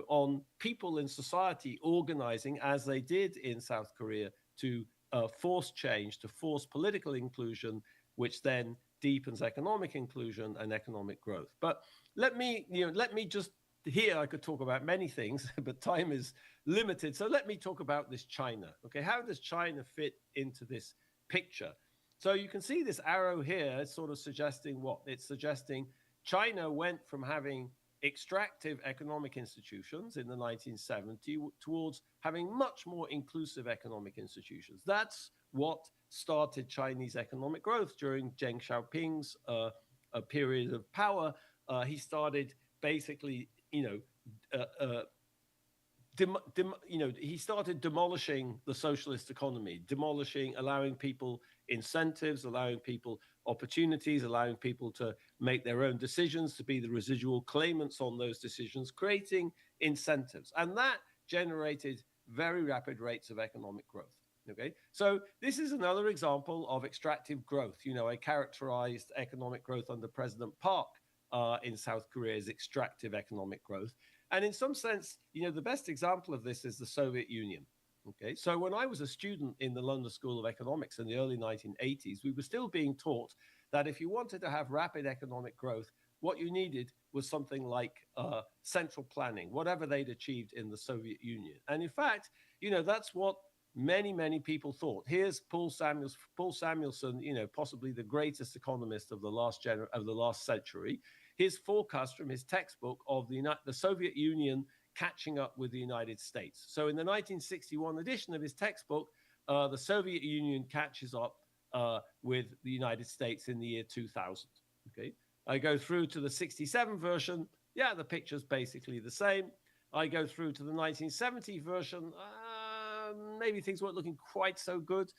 on people in society organizing as they did in South Korea to force change, to force political inclusion, which then deepens economic inclusion and economic growth. But let me just, here I could talk about many things, but time is limited. So let me talk about this China. Okay, how does China fit into this picture? So you can see this arrow here. It's sort of suggesting what? It's suggesting China went from having extractive economic institutions in the 1970s towards having much more inclusive economic institutions. That's what started Chinese economic growth during Deng Xiaoping's a period of power. He started basically, he started demolishing the socialist economy, allowing people incentives, allowing people opportunities, allowing people to make their own decisions, to be the residual claimants on those decisions, creating incentives. And that generated very rapid rates of economic growth. Okay, so this is another example of extractive growth. I characterized economic growth under President Park in South Korea as extractive economic growth. And in some sense, the best example of this is the Soviet Union. Okay, so when I was a student in the London School of Economics in the early 1980s, we were still being taught that if you wanted to have rapid economic growth, what you needed was something like central planning, whatever they'd achieved in the Soviet Union. And in fact, that's what many people thought. Here's Paul Samuelson, possibly the greatest economist of the last century. His forecast from his textbook of the Soviet Union catching up with the United States. So in the 1961 edition of his textbook, the Soviet Union catches up with the United States in the year 2000. Okay, I go through to the 67 version. Yeah, the picture's basically the same. I go through to the 1970 version. Maybe things weren't looking quite so good.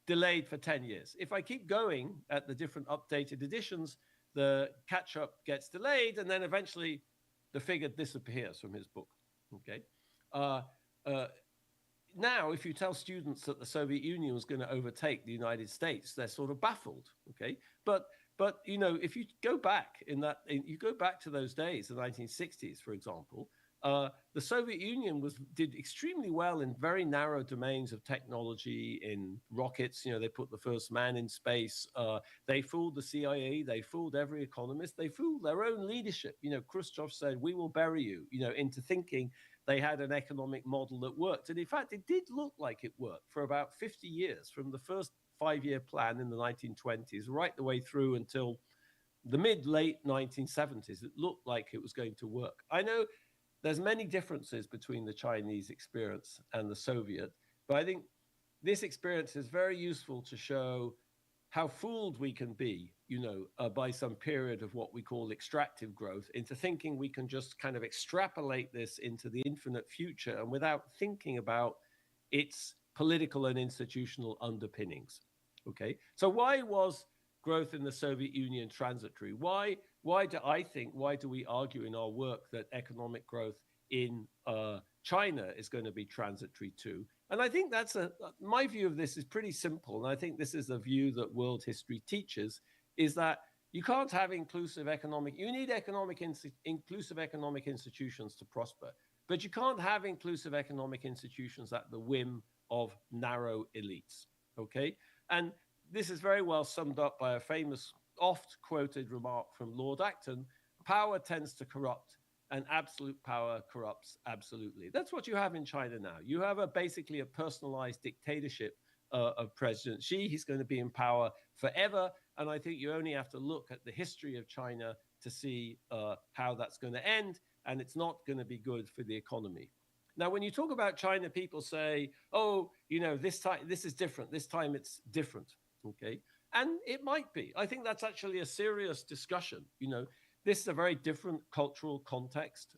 Delayed for 10 years. If I keep going at the different updated editions, the catch-up gets delayed, and then eventually the figure disappears from his book. Okay. Now, if you tell students that the Soviet Union was going to overtake the United States, they're sort of baffled. Okay, but if you go back you go back to those days, the 1960s, for example. The Soviet Union did extremely well in very narrow domains of technology, in rockets. They put the first man in space. They fooled the CIA. They fooled every economist. They fooled their own leadership. Khrushchev said, "We will bury you," into thinking they had an economic model that worked. And in fact, it did look like it worked for about 50 years, from the first 5-year plan in the 1920s right the way through until the late 1970s. It looked like it was going to work. I know there's many differences between the Chinese experience and the Soviet, but I think this experience is very useful to show how fooled we can be, by some period of what we call extractive growth, into thinking we can just kind of extrapolate this into the infinite future, and without thinking about its political and institutional underpinnings. Okay, so why was growth in the Soviet Union transitory? Why do we argue in our work that economic growth in China is going to be transitory too? And I think my view of this is pretty simple. And I think this is a view that world history teaches, is that you can't have you need inclusive economic institutions to prosper. But you can't have inclusive economic institutions at the whim of narrow elites, okay? And this is very well summed up by a famous, oft-quoted remark from Lord Acton: power tends to corrupt, and absolute power corrupts absolutely. That's what you have in China now. You have basically a personalized dictatorship of President Xi. He's going to be in power forever, and I think you only have to look at the history of China to see how that's going to end, and it's not going to be good for the economy. Now, when you talk about China, people say, oh, you know, this time, this is different. This time it's different, okay? And it might be. I think that's actually a serious discussion. You know, this is a very different cultural context.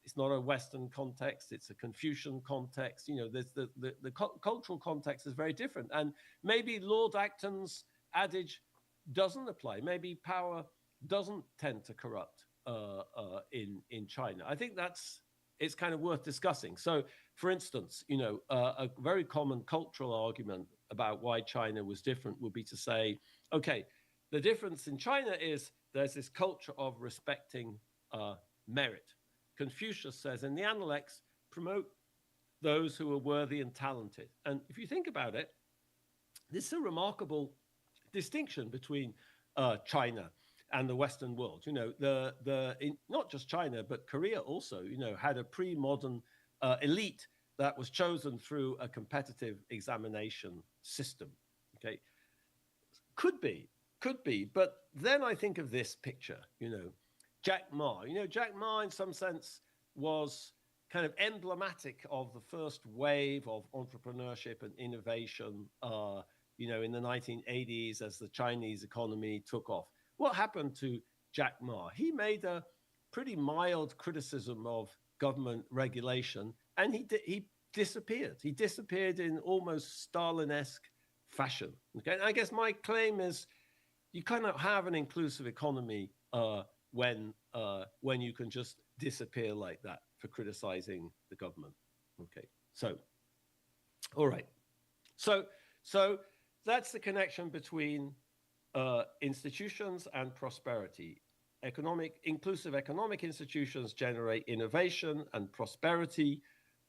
It's not a Western context. It's a Confucian context. You know, there's the cultural context is very different. And maybe Lord Acton's adage doesn't apply. Maybe power doesn't tend to corrupt in China. I think it's kind of worth discussing. So, for instance, you know, a very common cultural argument about why China was different would be to say, okay, the difference in China is there's this culture of respecting merit. Confucius says in the Analects, promote those who are worthy and talented. And if you think about it, this is a remarkable distinction between China and the Western world. You know, not just China, but Korea also, you know, had a pre-modern elite that was chosen through a competitive examination system. Okay, could be. But then I think of this picture, you know, Jack Ma. You know, Jack Ma in some sense was kind of emblematic of the first wave of entrepreneurship and innovation, you know, in the 1980s as the Chinese economy took off. What happened to Jack Ma? He made a pretty mild criticism of government regulation, and he disappeared. He disappeared in almost Stalin-esque fashion. Okay, and I guess my claim is you cannot have an inclusive economy when you can just disappear like that for criticizing the government. Okay, so all right, so that's the connection between institutions and prosperity. Inclusive economic institutions generate innovation and prosperity,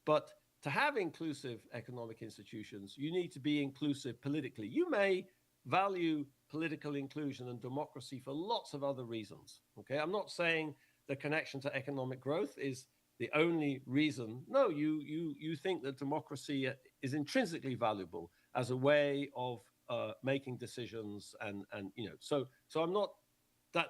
but to have inclusive economic institutions, you need to be inclusive politically. You may value political inclusion and democracy for lots of other reasons. Okay, I'm not saying the connection to economic growth is the only reason. No, you think that democracy is intrinsically valuable as a way of making decisions, and you know, so I'm not that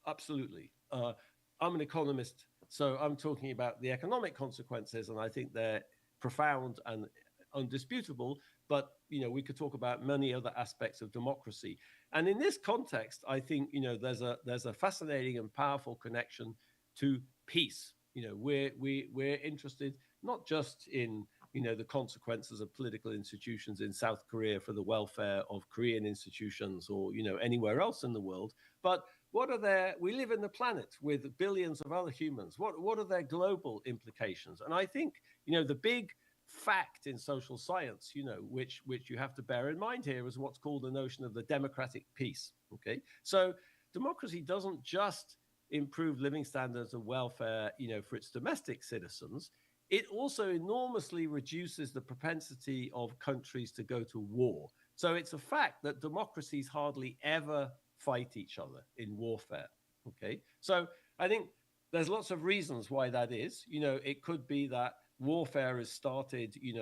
absolutely. I'm an economist, so I'm talking about the economic consequences, and I think they're profound and undisputable. But you know, we could talk about many other aspects of democracy, and in this context, I think you know there's a fascinating and powerful connection to peace. You know, we're interested not just in you know the consequences of political institutions in South Korea for the welfare of Korean institutions, or you know anywhere else in the world, but what are their? We live in the planet with billions of other humans. What are their global implications? And I think you know the big fact in social science, you know, which you have to bear in mind here, is what's called the notion of the democratic peace. Okay, so democracy doesn't just improve living standards and welfare, you know, for its domestic citizens. It also enormously reduces the propensity of countries to go to war. So it's a fact that democracies hardly ever fight each other in warfare. Okay, so I think there's lots of reasons why that is. You know, it could be that warfare is started, you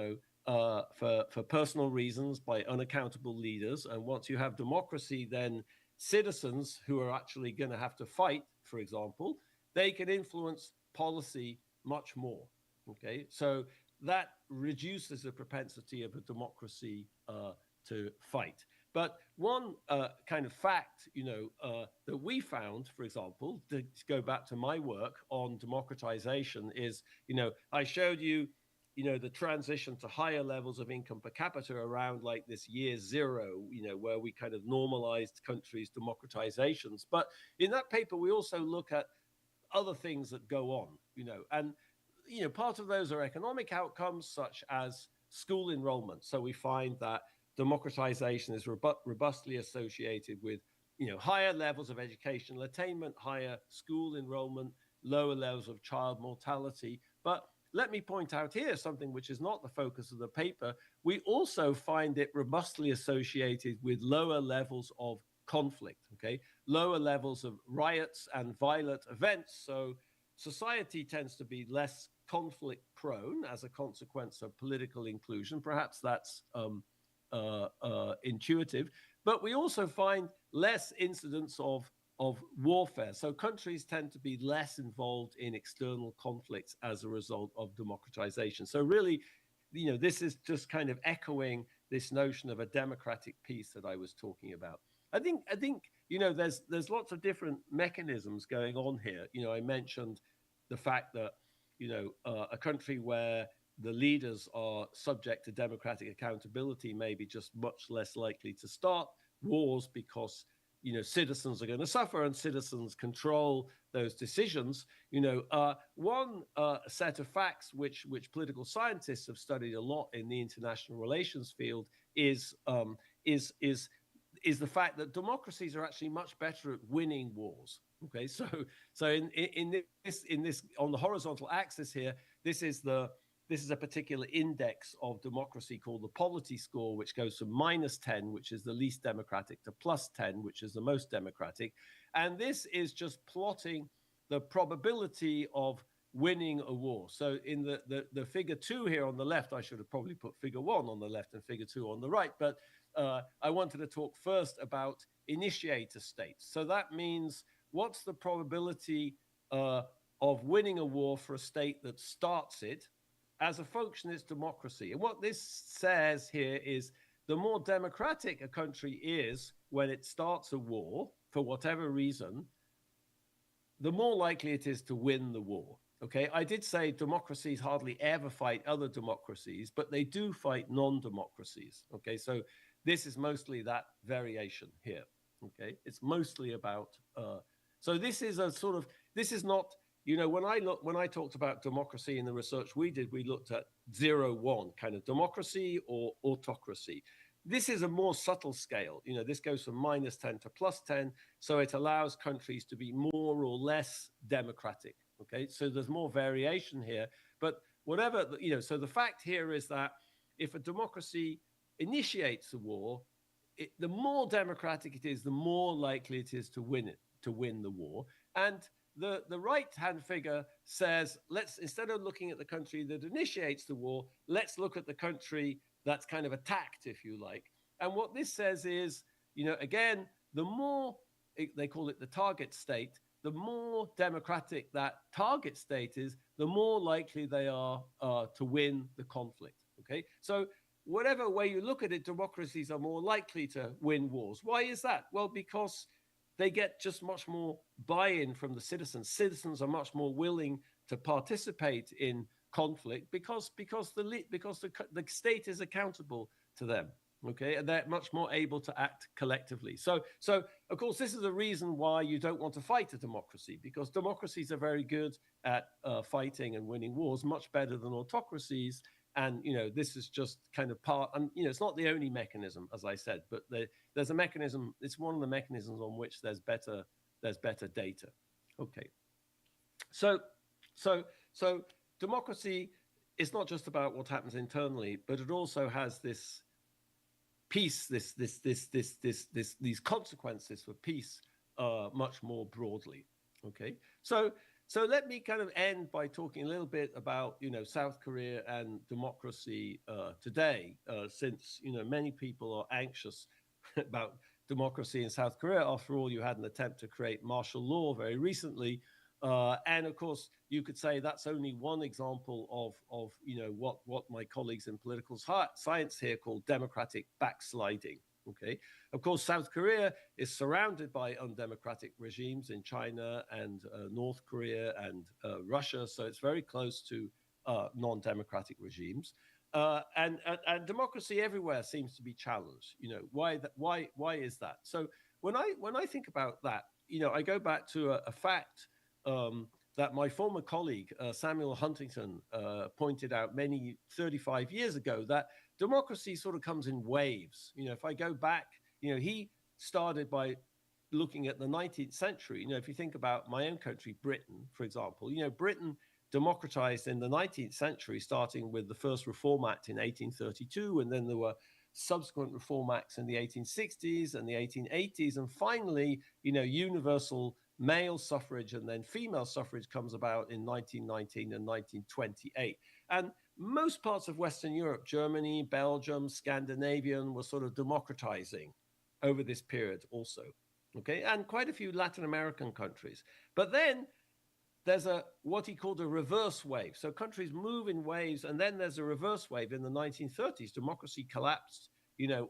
know, for personal reasons by unaccountable leaders, and once you have democracy, then citizens who are actually going to have to fight, for example, they can influence policy much more. Okay, so that reduces the propensity of a democracy to fight. But one kind of fact, you know, that we found, for example, to go back to my work on democratization, is, you know, I showed you, you know, the transition to higher levels of income per capita around like this year zero, you know, where we kind of normalized countries' democratizations. But in that paper, we also look at other things that go on, you know, and you know, part of those are economic outcomes such as school enrollment. So we find that democratization is robustly associated with, you know, higher levels of educational attainment, higher school enrollment, lower levels of child mortality. But let me point out here something which is not the focus of the paper. We also find it robustly associated with lower levels of conflict, okay? Lower levels of riots and violent events. So society tends to be less conflict prone as a consequence of political inclusion. Perhaps that's intuitive, but we also find less incidents of warfare. So countries tend to be less involved in external conflicts as a result of democratization. So really, you know, this is just kind of echoing this notion of a democratic peace that I was talking about. I think you know, there's lots of different mechanisms going on here. You know, I mentioned the fact that, you know, a country where the leaders are subject to democratic accountability may be just much less likely to start wars because, you know, citizens are going to suffer and citizens control those decisions. You know, one set of facts which political scientists have studied a lot in the international relations field is the fact that democracies are actually much better at winning wars. Okay, so in this on the horizontal axis here, this is a particular index of democracy called the polity score, which goes from -10, which is the least democratic, to +10, which is the most democratic. And this is just plotting the probability of winning a war. So in the figure 2 here on the left, I should have probably put figure 1 on the left and figure 2 on the right. But I wanted to talk first about initiator states. So that means what's the probability of winning a war for a state that starts it as a functionist democracy? And what this says here is the more democratic a country is when it starts a war, for whatever reason, the more likely it is to win the war. Okay, I did say democracies hardly ever fight other democracies, but they do fight non-democracies. Okay, so this is mostly that variation here. Okay, it's mostly about, so this is a sort of, this is not, you know, when I talked about democracy in the research we did, we looked at 0-1 kind of democracy or autocracy. This is a more subtle scale. You know, this goes from -10 to +10, so it allows countries to be more or less democratic. Okay, so there's more variation here, but whatever, you know, so the fact here is that if a democracy initiates a war, the more democratic it is, the more likely it is to win the war. And the right-hand figure says, let's, instead of looking at the country that initiates the war, let's look at the country that's kind of attacked, if you like. And what this says is, you know, again, the more, they call it the target state, the more democratic that target state is, the more likely they are to win the conflict. Okay, so whatever way you look at it, democracies are more likely to win wars. Why is that? Well, because they get just much more buy-in from the citizens. Citizens are much more willing to participate in conflict because the state is accountable to them. Okay, and they're much more able to act collectively. So of course, this is the reason why you don't want to fight a democracy, because democracies are very good at fighting and winning wars, much better than autocracies. And, you know, this is just kind of part, and, you know, it's not the only mechanism, as I said, but there's a mechanism, it's one of the mechanisms on which there's better data. Okay. So democracy is not just about what happens internally, but it also has this peace, these consequences for peace much more broadly. Okay. So let me kind of end by talking a little bit about, you know, South Korea and democracy today, since, you know, many people are anxious about democracy in South Korea. After all, you had an attempt to create martial law very recently. And of course, you could say that's only one example of you know, what my colleagues in political science here call democratic backsliding. Okay, of course, South Korea is surrounded by undemocratic regimes in China and North Korea and Russia, so it's very close to non-democratic regimes. And democracy everywhere seems to be challenged. You know, why is that? So when I think about that, you know, I go back to a fact that my former colleague Samuel Huntington pointed out 35 years ago, that democracy sort of comes in waves. You know, if I go back, you know, he started by looking at the 19th century. You know, if you think about my own country, Britain, for example, you know, Britain democratized in the 19th century, starting with the first Reform Act in 1832, and then there were subsequent Reform Acts in the 1860s and the 1880s, and finally, universal male suffrage and then female suffrage comes about in 1919 and 1928. And most parts of Western Europe, Germany, Belgium, Scandinavian, were sort of democratizing over this period also, okay? And quite a few Latin American countries. But then there's what he called a reverse wave. So countries move in waves, and then there's a reverse wave in the 1930s. Democracy collapsed,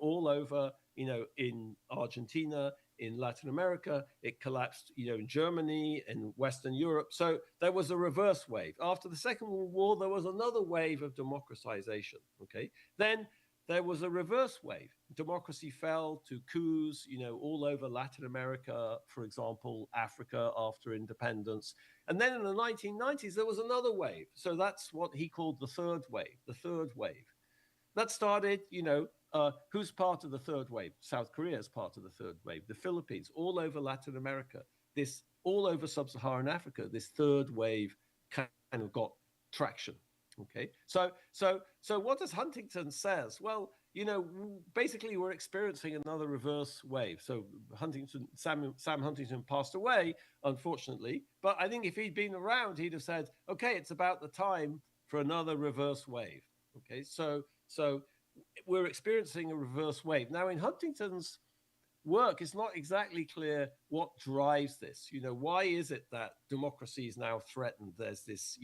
all over, in Argentina, in Latin America. It collapsed, in Germany, in Western Europe. So there was a reverse wave. After the Second World War, there was another wave of democratization, okay? Then there was a reverse wave. Democracy fell to coups, all over Latin America, for example, Africa after independence. And then in the 1990s, there was another wave. So that's what he called the third wave, That started, who's part of the third wave? South Korea is part of the third wave. The Philippines, all over Latin America, this all over sub-Saharan Africa, this third wave kind of got traction. Okay, so what does Huntington says? Well, basically we're experiencing another reverse wave. So Sam Huntington passed away, unfortunately, but I think if he'd been around, he'd have said, okay, it's about the time for another reverse wave. Okay, so we're experiencing a reverse wave. Now, in Huntington's work, it's not exactly clear what drives this. Why is it that democracy is now threatened? There's this,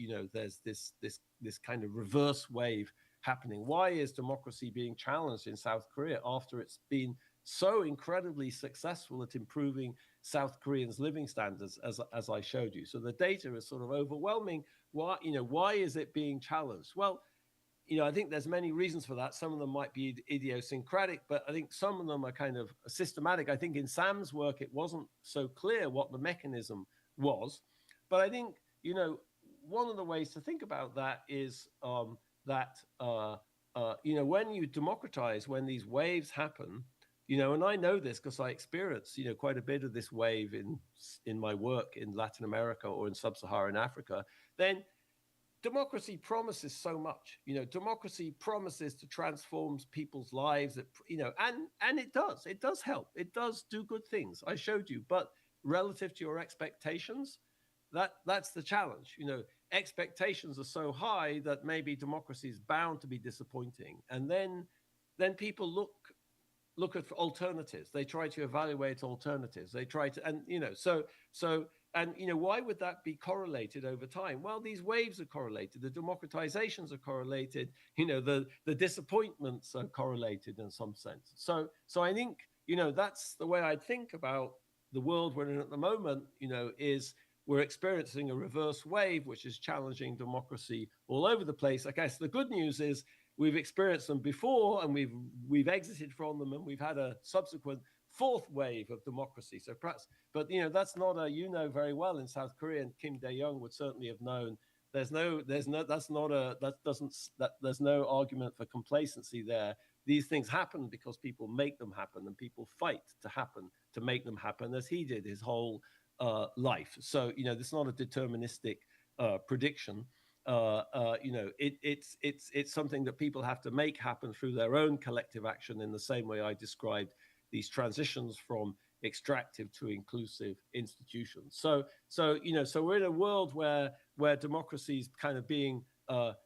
this kind of reverse wave happening. Why is democracy being challenged in South Korea after it's been so incredibly successful at improving South Koreans' living standards, as I showed you? So the data is sort of overwhelming. Why is it being challenged? Well, I think there's many reasons for that. Some of them might be idiosyncratic, but I think some of them are kind of systematic. I think in Sam's work, it wasn't so clear what the mechanism was. But I think, one of the ways to think about that is that when you democratize, when these waves happen, and I know this because I experienced, quite a bit of this wave in my work in Latin America or in sub-Saharan Africa, then democracy promises so much. Democracy promises to transform people's lives, and it does. It does help. It does do good things. I showed you. But relative to your expectations, that's the challenge. Expectations are so high that maybe democracy is bound to be disappointing. And then people look at alternatives. They try to evaluate alternatives. They try to, and why would that be correlated over time? Well, these waves are correlated. The democratizations are correlated. The disappointments are correlated in some sense. So I think, that's the way I think about the world we're in at the moment, is we're experiencing a reverse wave, which is challenging democracy all over the place. I guess the good news is we've experienced them before, and we've exited from them, and we've had a subsequent fourth wave of democracy. So perhaps, but that's not very well in South Korea, and Kim Dae-jung would certainly have known. There's no argument for complacency there. These things happen because people make them happen, and people fight to make them happen, as he did his whole life. So this is not a deterministic prediction. It's something that people have to make happen through their own collective action, in the same way I described these transitions from extractive to inclusive institutions. So we're in a world where democracy is kind of being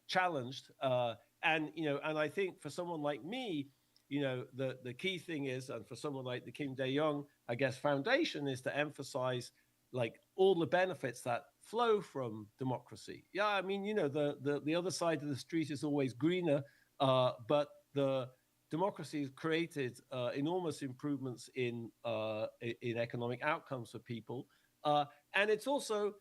challenged, and I think for someone like me, the key thing is, and for someone like the Kim Dae-jung, I guess, Foundation, is to emphasize like all the benefits that flow from democracy. Yeah, I mean, the other side of the street is always greener, but the democracy has created enormous improvements in economic outcomes for people, and it's also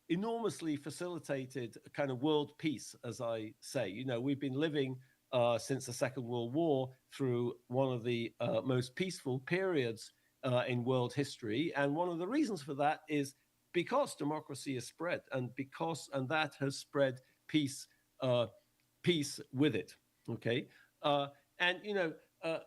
enormously facilitated a kind of world peace, as I say. We've been living since the Second World War through one of the most peaceful periods in world history, and one of the reasons for that is because democracy has spread, and that has spread peace with it. Okay. And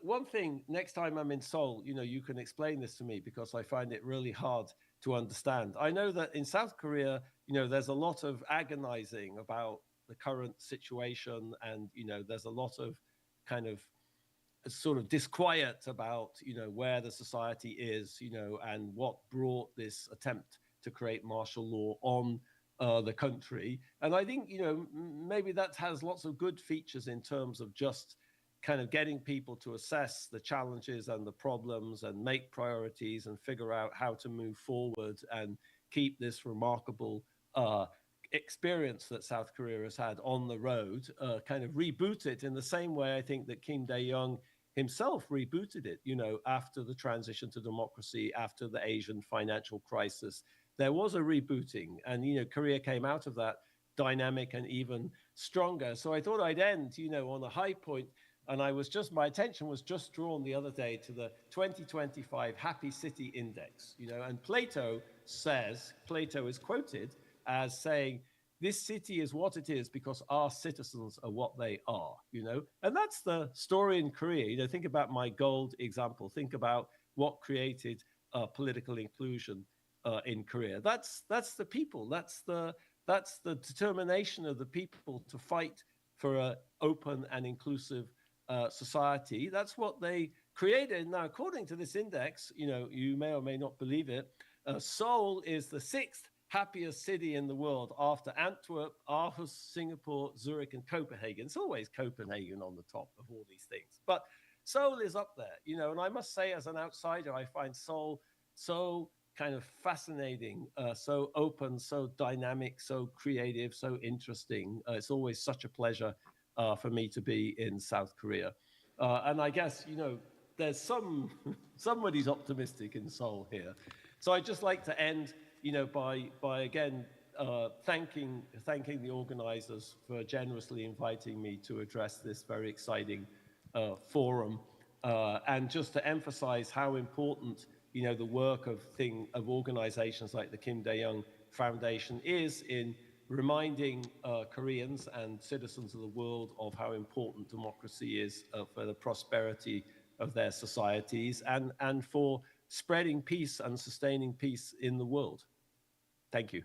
one thing, next time I'm in Seoul, you can explain this to me, because I find it really hard to understand. I know that in South Korea, there's a lot of agonizing about the current situation, and there's a lot of kind of sort of disquiet about where the society is, and what brought this attempt to create martial law on the country. And I think maybe that has lots of good features in terms of just kind of getting people to assess the challenges and the problems and make priorities and figure out how to move forward and keep this remarkable experience that South Korea has had on the road, kind of reboot it in the same way I think that Kim Dae-jung himself rebooted it, after the transition to democracy, after the Asian financial crisis. There was a rebooting, and, Korea came out of that dynamic and even stronger. So I thought I'd end, on a high point. And my attention was just drawn the other day to the 2025 Happy City Index, and Plato is quoted as saying, this city is what it is because our citizens are what they are, and that's the story in Korea. Think about my gold example. Think about what created political inclusion in Korea. That's the people. That's the determination of the people to fight for an open and inclusive society. That's what they created. Now, according to this index, you may or may not believe it, Seoul is the 6th happiest city in the world after Antwerp, Aarhus, Singapore, Zurich, and Copenhagen. It's always Copenhagen on the top of all these things. But Seoul is up there, and I must say, as an outsider, I find Seoul so kind of fascinating, so open, so dynamic, so creative, so interesting. It's always such a pleasure for me to be in South Korea. And I guess, there's somebody's optimistic in Seoul here. So I'd just like to end by again thanking the organizers for generously inviting me to address this very exciting forum, and just to emphasize how important the work of organizations like the Kim Dae-jung Foundation is in reminding Koreans and citizens of the world of how important democracy is for the prosperity of their societies and for spreading peace and sustaining peace in the world. Thank you.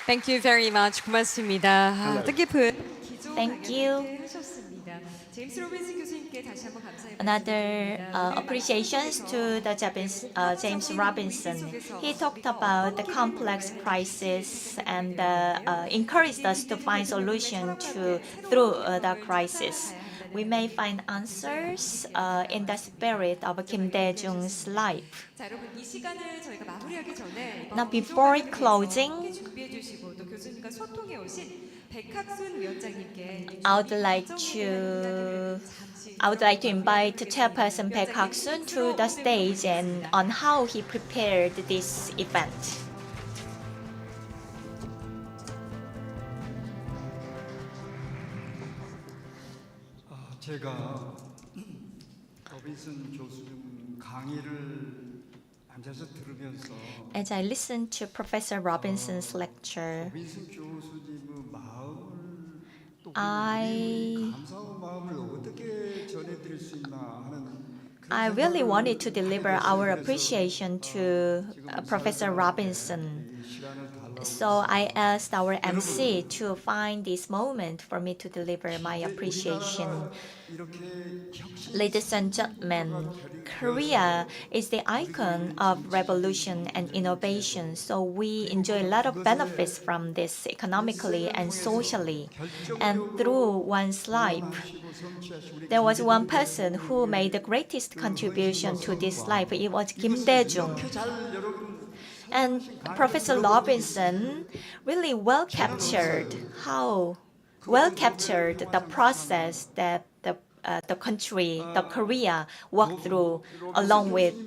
Thank you very much. 고맙습니다. Hello. 뜻깊은 기조 Thank you. 강연 하셨습니다. 제임스 로빈슨 교수님께 다시 한번 감사의 Another 말씀드립니다. appreciations to the James Robinson. He talked about the complex crisis and encouraged us to find solution through the crisis. We may find answers in the spirit of Kim Dae-jung's life. 자, 여러분 이 시간을 저희가 마무리하기 전에 Now, before closing, 함께 준비해 주시고 또 교수님과 소통해 오신 백학순 위원장님께 I would like to invite Chairperson Baek Hak-sun to the stage and on how he prepared this event. 제가 로빈슨 교수님 강의를 앉아서 들으면서 As I listened to Professor Robinson's lecture, 로빈슨 교수님의 마음을 또 I 감사의 마음을 어떻게 전해드릴 수 있나 하는 I really wanted to deliver our appreciation to Professor Robinson. So I asked our MC to find this moment for me to deliver my appreciation. Ladies and gentlemen, Korea is the icon of revolution and innovation, so we enjoy a lot of benefits from this economically and socially. And through one's life, there was one person who made the greatest contribution to this life. It was Kim Dae-jung. And Professor Robinson really well captured the process that the country, the Korea, walked through along with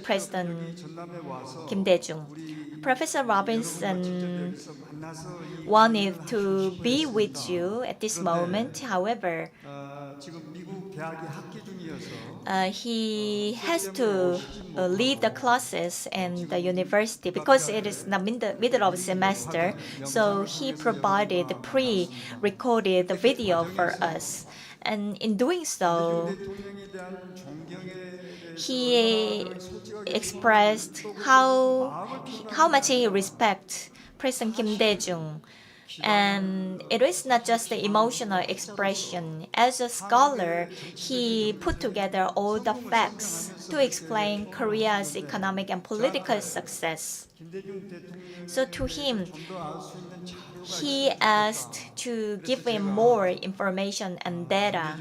President Kim Dae-jung. Professor Robinson wanted to be with you at this moment. However, he has to lead the classes in the university because it is in the middle of semester. So he provided the pre-recorded video for us. And in doing so, 대통령에 대한 존경에 he expressed how much he respects President Kim Dae-jung. And it is not just the emotional expression. As a scholar, he put together all the facts to explain Korea's economic and political success. So to him, he asked to give him more information and data.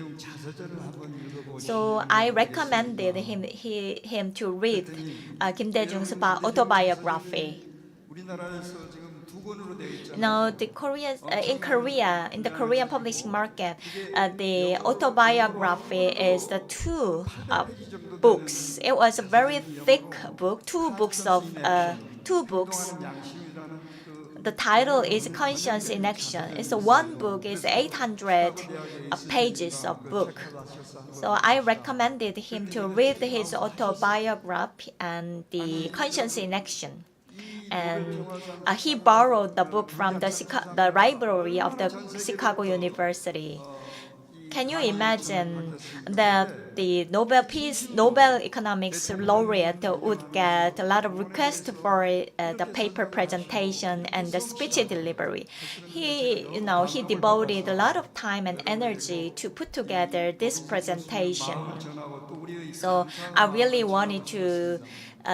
So I recommended him to read Kim Dae-jung's autobiography. Now, in Korea, in the Korean publishing market, the autobiography is the two books. It was a very thick book, two books. The title is Conscience in Action. It's one book is 800 pages of book. So I recommended him to read his autobiography and the Conscience in Action. And he borrowed the book from the library of the Chicago University. Can you imagine that the Nobel Economics Laureate would get a lot of requests for the paper presentation and the speech delivery? He devoted a lot of time and energy to put together this presentation. So I really wanted to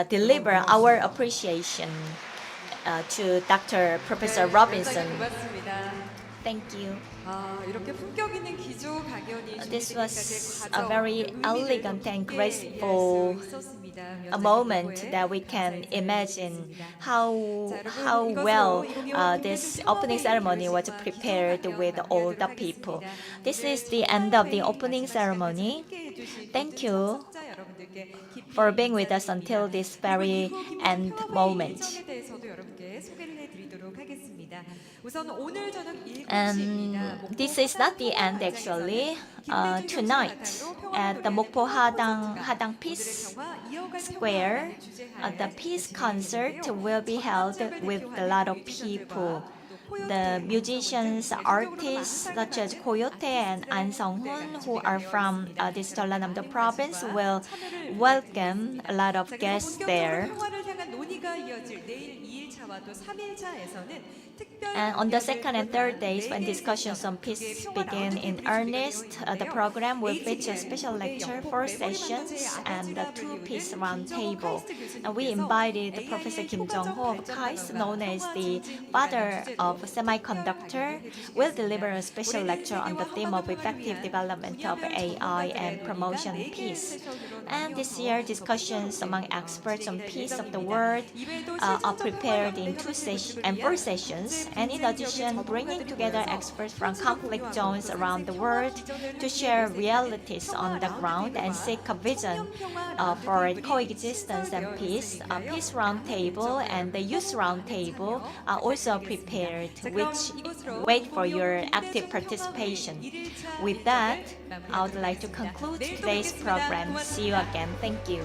deliver our appreciation to Dr. Professor Robinson. Thank you. This was a very elegant and graceful moment that we can imagine how well this opening ceremony was prepared with all the people. This is the end of the opening ceremony. Thank you for being with us until this very end moment. And this is not the end actually. Tonight at the Mokpo Hadang Peace Square, the peace concert will be held with a lot of people. The musicians, artists such as Coyote and An Sung-hoon, who are from this Jeollanamdo province, will welcome a lot of guests there. And on the second and third days, when discussions on peace begin in earnest, the program will feature special lecture, 4 sessions, and the 2 peace roundtable. And we invited Professor Kim Jong-ho of KAIST, known as the father of semiconductor, will deliver a special lecture on the theme of effective development of AI and promotion of peace. And this year, discussions among experts on peace of the world are prepared in 4 sessions, and in addition, bringing together experts from conflict zones around the world to share realities on the ground and seek a vision for coexistence and peace. A peace roundtable and the youth roundtable are also prepared, which wait for your active participation. With that, I would like to conclude today's program. See you again. Thank you.